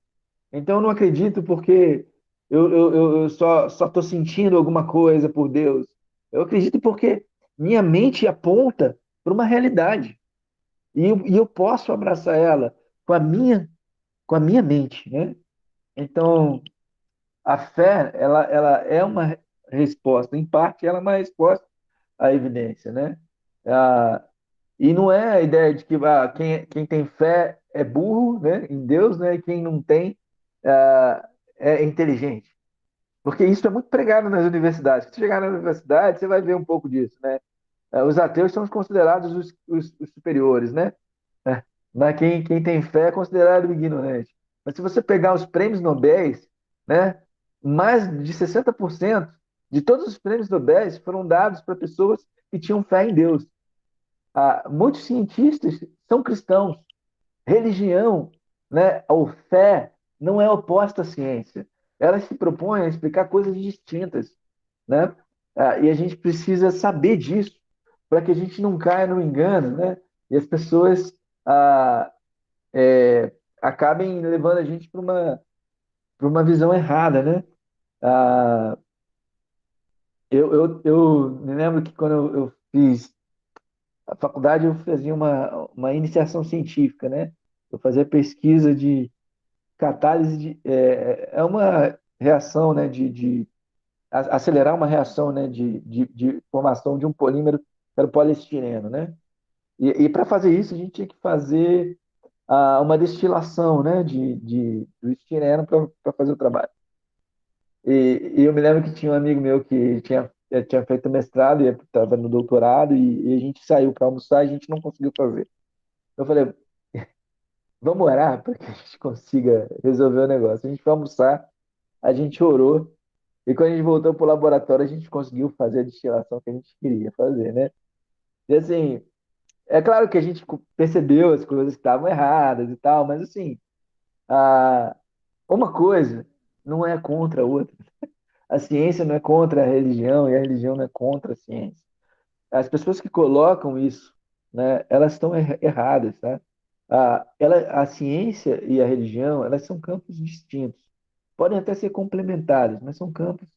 Então eu não acredito porque eu só estou sentindo alguma coisa por Deus. Eu acredito porque minha mente aponta para uma realidade. E eu posso abraçar ela com a minha mente, né? Então, a fé, ela é uma resposta, em parte, ela é uma resposta à evidência, né? Ah, e não é a ideia de que quem tem fé é burro, né, em Deus, né, e quem não tem é inteligente. Porque isso é muito pregado nas universidades. Se você chegar na universidade, você vai ver um pouco disso, né? Os ateus são considerados os superiores, né? É, mas quem tem fé é considerado ignorante. Mas se você pegar os prêmios Nobel, né, mais de 60% de todos os prêmios Nobel foram dados para pessoas que tinham fé em Deus. Muitos cientistas são cristãos. Religião, né, ou fé, não é oposta à ciência. Ela se propõe a explicar coisas distintas, né? E a gente precisa saber disso para que a gente não caia no engano, né? E as pessoas ah, é, acabem levando a gente para uma visão errada, né? Ah, eu me lembro que quando eu fiz a faculdade, eu fazia uma iniciação científica, né? Eu fazia pesquisa de catálise é uma reação, né? Acelerar uma reação, né? De formação de um polímero que era o poliestireno, né? E para fazer isso, a gente tinha que fazer uma destilação, né? Do estireno para fazer o trabalho. E eu me lembro que tinha um amigo meu que tinha feito mestrado e estava no doutorado e a gente saiu para almoçar e a gente não conseguiu fazer. Eu falei, vamos orar para que a gente consiga resolver o negócio. A gente foi almoçar, a gente orou e quando a gente voltou para o laboratório a gente conseguiu fazer a destilação que a gente queria fazer, né? E assim, é claro que a gente percebeu as coisas que estavam erradas e tal, mas assim, a, uma coisa não é contra a outra. A ciência não é contra a religião e a religião não é contra a ciência. As pessoas que colocam isso, né, elas estão erradas, tá? A ciência e a religião, elas são campos distintos. Podem até ser complementares, mas são campos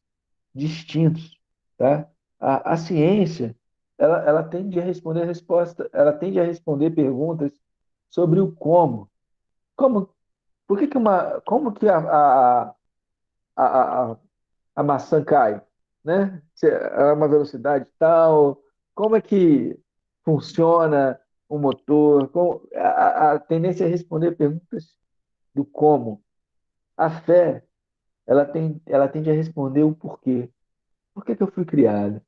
distintos, tá? A ciência, ela tende a responder ela tende a responder perguntas sobre o como. Como, por que que como que a, a maçã cai, né? Se é uma velocidade tal, como é que funciona o motor? A tendência é responder perguntas do como. A fé, ela tende a responder o porquê. Por que que eu fui criado?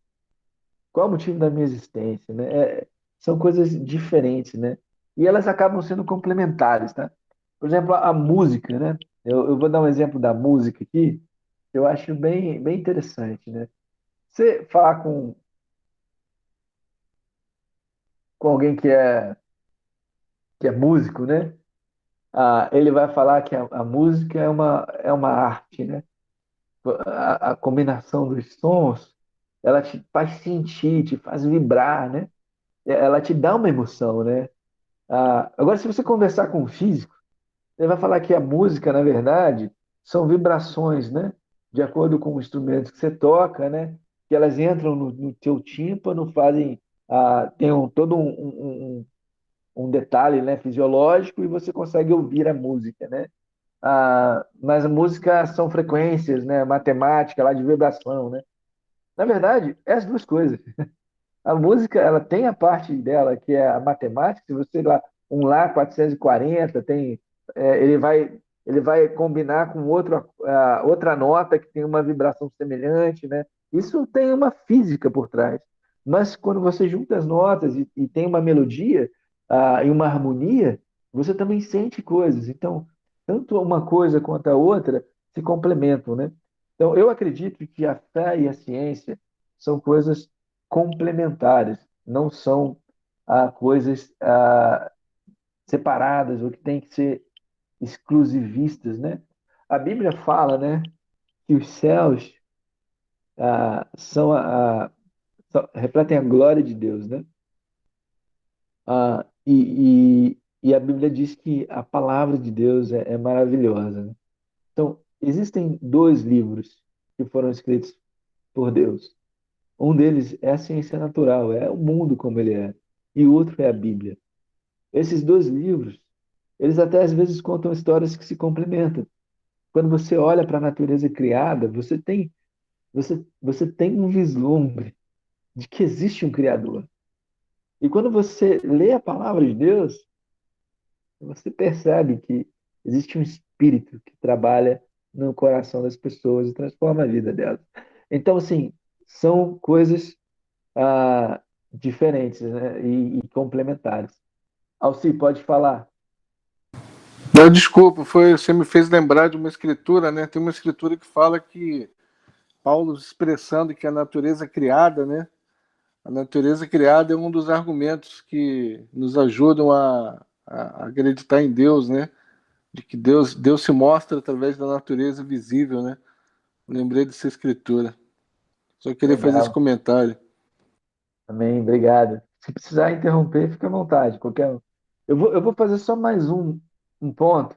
Qual é o motivo da minha existência, né? São coisas diferentes, né? E elas acabam sendo complementares, tá? Por exemplo, a música, né? Eu vou dar um exemplo da música aqui, que eu acho bem interessante, né? Você falar com alguém que é músico, né? Ele vai falar que a música é uma arte, né? A combinação dos sons, ela te faz sentir, te faz vibrar, né? Ela te dá uma emoção, né? Agora, se você conversar com um físico, ele vai falar que a música, na verdade, são vibrações, né? De acordo com o instrumento que você toca, né? Que elas entram no teu tímpano, fazem, tem todo um detalhe, né, fisiológico e você consegue ouvir a música, né? Mas a música são frequências, né? Matemática lá de vibração, né? Na verdade, é as duas coisas. A música, ela tem a parte dela, que é a matemática. Se você lá, um Lá 440, ele vai combinar com outra nota que tem uma vibração semelhante, né? Isso tem uma física por trás. Mas quando você junta as notas e tem uma melodia, e uma harmonia, você também sente coisas. Então, tanto uma coisa quanto a outra se complementam, né? Então, eu acredito que a fé e a ciência são coisas complementares, não são coisas separadas ou que têm que ser exclusivistas, né? A Bíblia fala, né, que os céus são refletem a glória de Deus, né? E a Bíblia diz que a palavra de Deus é maravilhosa, né? Então, existem dois livros que foram escritos por Deus. Um deles é a ciência natural, é o mundo como ele é, e o outro é a Bíblia. Esses dois livros, eles até às vezes contam histórias que se complementam. Quando você olha para a natureza criada, você tem um vislumbre de que existe um Criador. E quando você lê a palavra de Deus, você percebe que existe um espírito que trabalha no coração das pessoas e transforma a vida delas. Então, assim, são coisas diferentes, né? E complementares. Alci, pode falar. Não, desculpa, você me fez lembrar de uma escritura, né? Tem uma escritura que fala que Paulo expressando que a natureza criada, né? A natureza criada é um dos argumentos que nos ajudam a acreditar em Deus, né? de que Deus se mostra através da natureza visível, né? Lembrei dessa escritura. Só queria fazer esse Legal. comentário. Também, obrigado. Se precisar interromper, fica à vontade. Qualquer um. Eu vou fazer só mais um ponto,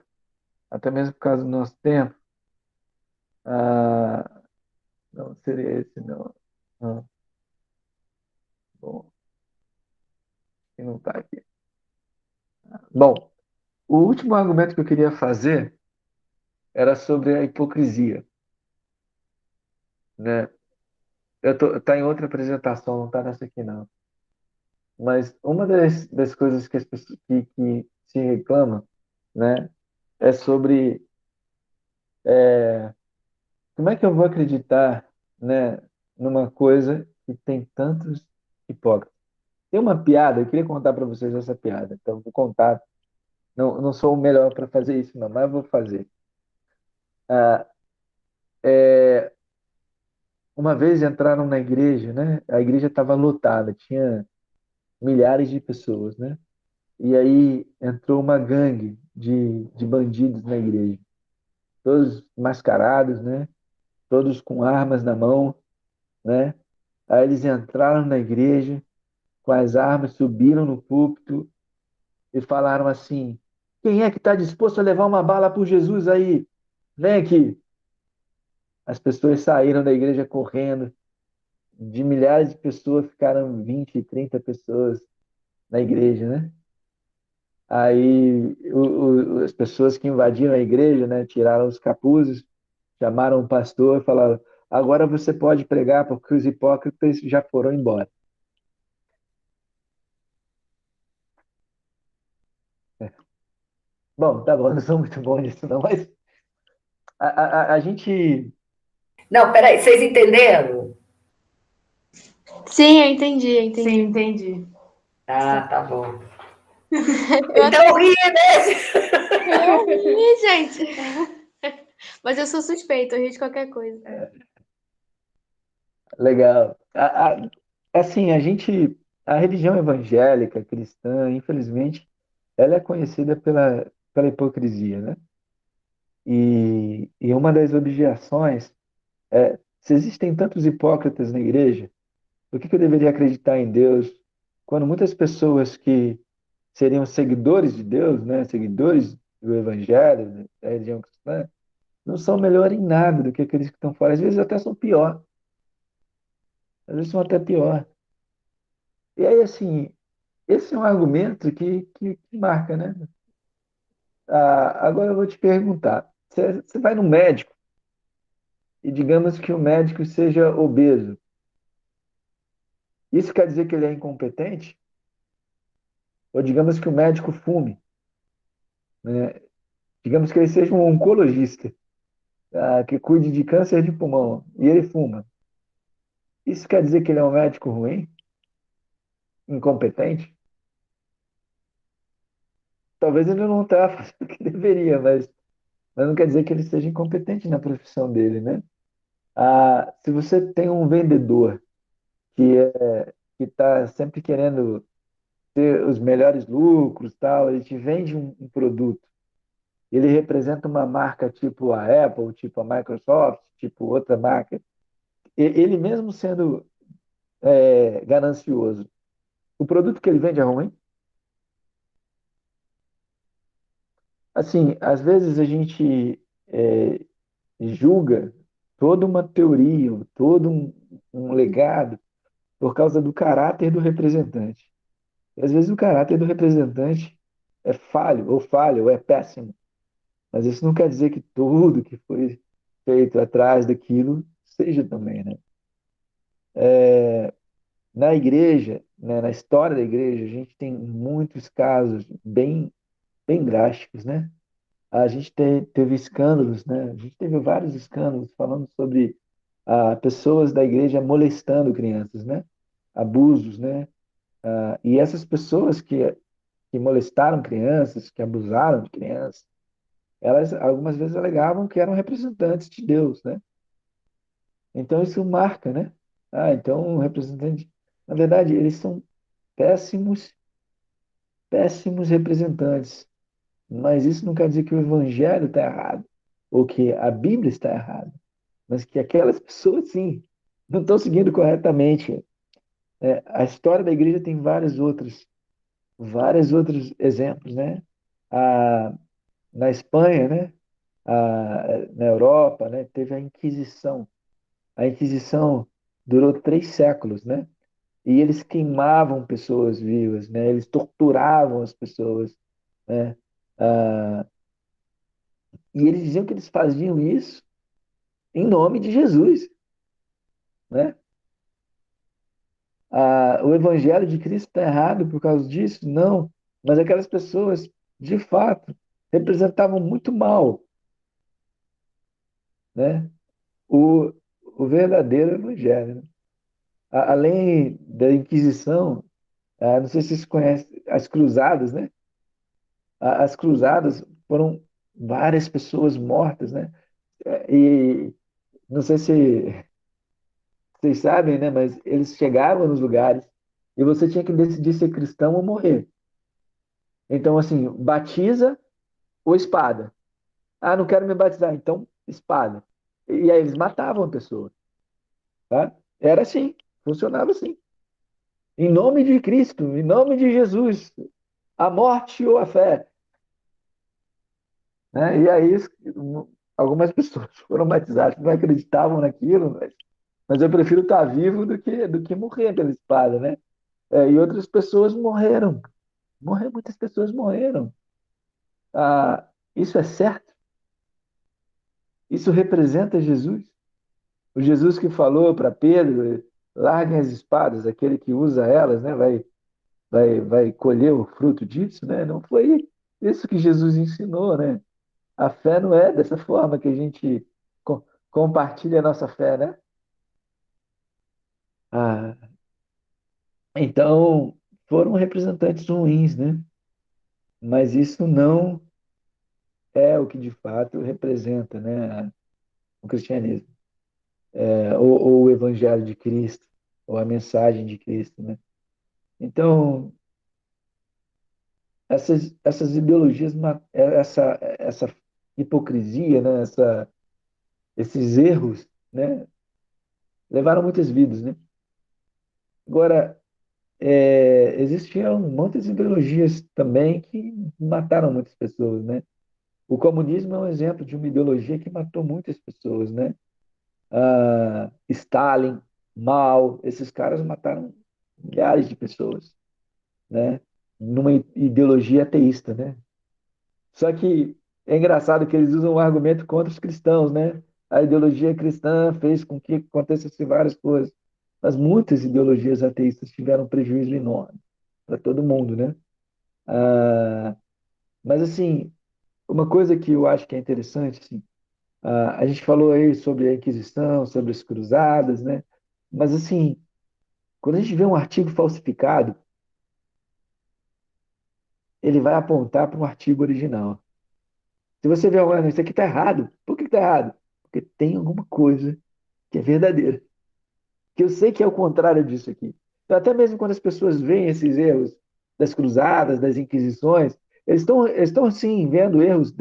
até mesmo por causa do nosso tempo. Ah, não seria esse, não. Não, bom, que não está aqui. Bom, o último argumento que eu queria fazer era sobre a hipocrisia, né? Tá em outra apresentação, não está nessa aqui, não. Mas uma das coisas que as pessoas que se reclamam, né, é sobre como é que eu vou acreditar, né, numa coisa que tem tantos hipócritas. Tem uma piada, eu queria contar para vocês essa piada, então vou contar. Não, não sou o melhor para fazer isso, não, mas vou fazer. Ah, uma vez entraram na igreja, né? A igreja estava lotada, tinha milhares de pessoas, né? E aí entrou uma gangue de bandidos na igreja, todos mascarados, né? Todos com armas na mão, né? Aí eles entraram na igreja com as armas, subiram no púlpito e falaram assim: quem é que está disposto a levar uma bala por Jesus aí? Vem aqui. As pessoas saíram da igreja correndo. De milhares de pessoas ficaram 20, 30 pessoas na igreja, né? Aí as pessoas que invadiram a igreja, né, tiraram os capuzes, chamaram o pastor e falaram: agora você pode pregar porque os hipócritas já foram embora. Bom, tá bom, não sou muito bom nisso não, mas a gente... Não, peraí, vocês entenderam? Sim, eu entendi, eu entendi. Sim, entendi. Ah, tá bom. Eu Então ri, né? Eu ri, gente. Mas eu sou suspeita, eu rio de qualquer coisa. Legal. Assim, a religião evangélica, cristã, infelizmente, ela é conhecida pela hipocrisia, né? E uma das objeções é, se existem tantos hipócritas na igreja, por que eu deveria acreditar em Deus quando muitas pessoas que seriam seguidores de Deus, né, seguidores do evangelho, né, da religião cristã, não são melhor em nada do que aqueles que estão fora. Às vezes até são pior. Às vezes são até pior. E aí, assim, esse é um argumento que marca, né? Agora eu vou te perguntar. Você vai no médico e digamos que o médico seja obeso. Isso quer dizer que ele é incompetente? Ou digamos que o médico fume, né? Digamos que ele seja um oncologista, que cuide de câncer de pulmão e ele fuma. Isso quer dizer que ele é um médico ruim? Incompetente? Talvez ele não está fazendo o que deveria, mas não quer dizer que ele seja incompetente na profissão dele, né? Se você tem um vendedor que está sempre querendo ter os melhores lucros, tal, ele te vende um produto, ele representa uma marca tipo a Apple, tipo a Microsoft, tipo outra marca, ele mesmo sendo ganancioso, o produto que ele vende é ruim? Assim, às vezes a gente julga toda uma teoria, todo um legado por causa do caráter do representante. E às vezes o caráter do representante é falho, ou é péssimo. Mas isso não quer dizer que tudo que foi feito atrás daquilo seja também, né? Na igreja, né, na história da igreja, a gente tem muitos casos bem drásticos, né? A gente teve escândalos, né? A gente teve vários escândalos falando sobre pessoas da igreja molestando crianças, né? Abusos, né? E essas pessoas que molestaram crianças, que abusaram de crianças, elas algumas vezes alegavam que eram representantes de Deus, né? Então isso marca, né? Então um representante, na verdade, eles são péssimos, péssimos representantes, mas isso não quer dizer que o evangelho está errado, ou que a Bíblia está errada, mas que aquelas pessoas, sim, não estão seguindo corretamente. A história da igreja tem vários outros exemplos, né? A, na Espanha, né? Na Europa, né? Teve a Inquisição. A Inquisição durou 3 séculos, né? E eles queimavam pessoas vivas, né? Eles torturavam as pessoas, né? Ah, e eles diziam que eles faziam isso em nome de Jesus, né? O evangelho de Cristo está errado por causa disso? Não. Mas aquelas pessoas, de fato, representavam muito mal, né? O, o verdadeiro evangelho, né? Além da Inquisição, não sei se vocês conhecem as cruzadas, né? As cruzadas foram várias pessoas mortas, né? E não sei se vocês sabem, né? Mas eles chegavam nos lugares e você tinha que decidir ser cristão ou morrer. Então, assim, batiza ou espada. Ah, não quero me batizar, então espada. E aí eles matavam a pessoa, tá? Era assim, funcionava assim. Em nome de Cristo, em nome de Jesus, a morte ou a fé, né? E aí algumas pessoas foram batizadas, não acreditavam naquilo, mas eu prefiro estar vivo do que morrer pela espada, né? E outras pessoas morreram. Muitas pessoas morreram. Isso é certo? Isso representa Jesus? O Jesus que falou para Pedro, larguem as espadas, aquele que usa elas, né, vai colher o fruto disso, né? Não foi isso que Jesus ensinou, né? A fé não é dessa forma que a gente compartilha a nossa fé, né? Ah, então, foram representantes ruins, né? Mas isso não é o que de fato representa, né, o cristianismo, ou o evangelho de Cristo, ou a mensagem de Cristo, né? Então, essas ideologias, essa hipocrisia, né? Esses erros, né? Levaram muitas vidas, né? Agora, existiam muitas ideologias também que mataram muitas pessoas, né? O comunismo é um exemplo de uma ideologia que matou muitas pessoas, né? Stalin, Mao, esses caras mataram milhares de pessoas, né? Numa ideologia ateísta, né? Só que é engraçado que eles usam um argumento contra os cristãos, né? A ideologia cristã fez com que acontecessem várias coisas, mas muitas ideologias ateístas tiveram um prejuízo enorme para todo mundo, né? Ah, mas assim, uma coisa que eu acho que é interessante, assim, a gente falou aí sobre a Inquisição, sobre as cruzadas, né? Mas assim, quando a gente vê um artigo falsificado, ele vai apontar para um artigo original. Se você vê alguma coisa, isso aqui está errado. Por que está errado? Porque tem alguma coisa que é verdadeira. Que eu sei que é o contrário disso aqui. Então, até mesmo quando as pessoas veem esses erros das cruzadas, das inquisições, eles estão sim vendo erros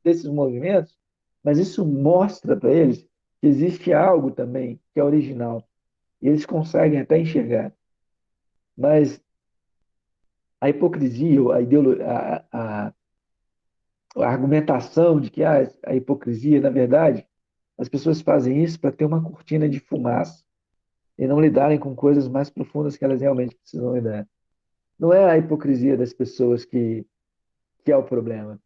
desses movimentos, mas isso mostra para eles que existe algo também que é original. E eles conseguem até enxergar. Mas a hipocrisia, a argumentação de que a hipocrisia, na verdade, as pessoas fazem isso para ter uma cortina de fumaça e não lidarem com coisas mais profundas que elas realmente precisam lidar. Não é a hipocrisia das pessoas que é o problema.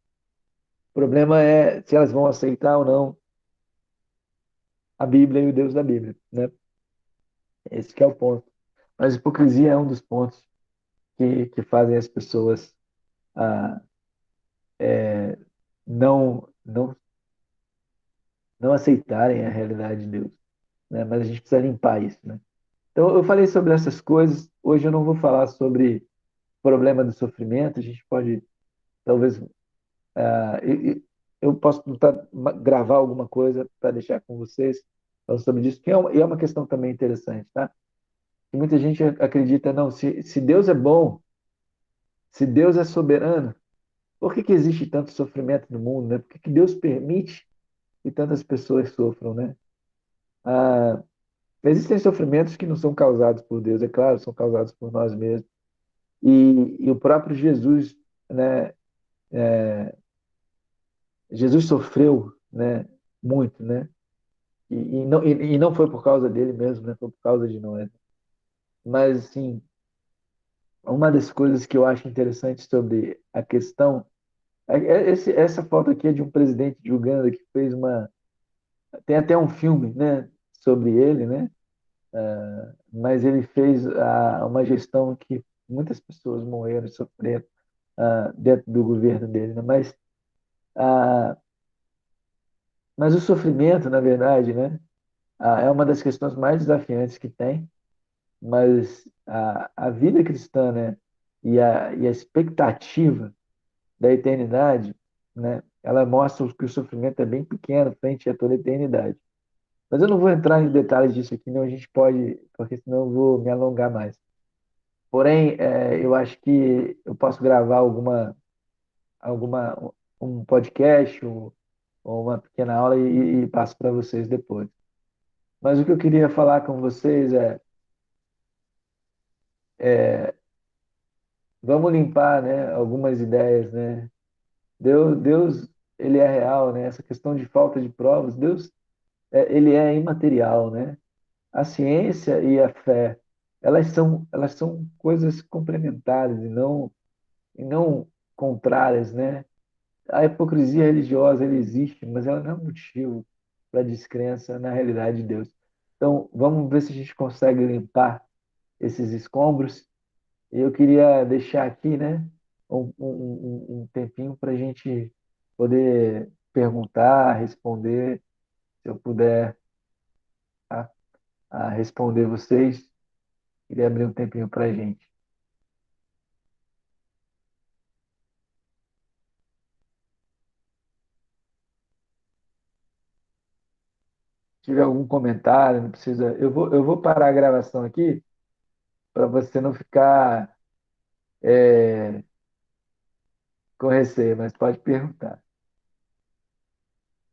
O problema é se elas vão aceitar ou não a Bíblia e o Deus da Bíblia, né? Esse que é o ponto. Mas hipocrisia é um dos pontos que fazem as pessoas ah, não não aceitarem a realidade de Deus, né? Mas a gente precisa limpar isso, né? Então, eu falei sobre essas coisas. Hoje eu não vou falar sobre o problema do sofrimento. A gente pode, talvez, eu posso tentar gravar alguma coisa para deixar com vocês falando sobre isso, que é uma questão também interessante, tá? E muita gente acredita, não, se Deus é bom, se Deus é soberano, por que que existe tanto sofrimento no mundo, né? Por que que Deus permite que tantas pessoas sofram, né? Ah, existem sofrimentos que não são causados por Deus, é claro, são causados por nós mesmos. E o próprio Jesus, né? Jesus sofreu, né? Muito, né? E não foi por causa dele mesmo, né? Foi por causa de nós. Mas, assim, uma das coisas que eu acho interessante sobre a questão essa foto aqui é de um presidente de Uganda que fez uma. Tem até um filme, né, sobre ele, né? Mas ele fez uma gestão que muitas pessoas morreram e sofreram dentro do governo dele, né? Ah, mas o sofrimento, na verdade, né, é uma das questões mais desafiantes que tem. Mas a vida cristã, né, e a expectativa da eternidade, né, ela mostra que o sofrimento é bem pequeno frente a toda a eternidade. Mas eu não vou entrar em detalhes disso aqui, não. A gente pode, porque senão eu vou me alongar mais. Porém, eu acho que eu posso gravar alguma, um podcast ou uma pequena aula e passo para vocês depois. Mas o que eu queria falar com vocês vamos limpar, né, algumas ideias, né? Deus, ele é real, né? Essa questão de falta de provas, Deus, ele é imaterial, né? A ciência e a fé, elas são coisas complementares e não contrárias, né? A hipocrisia religiosa, ela existe, mas ela não é um motivo para descrença na realidade de Deus. Então, vamos ver se a gente consegue limpar esses escombros. Eu queria deixar aqui, né, um tempinho para a gente poder perguntar, responder, se eu puder a, a responder vocês. Queria abrir um tempinho para a gente. Se tiver algum comentário, não precisa. Eu vou parar a gravação aqui para você não ficar com receio, mas pode perguntar.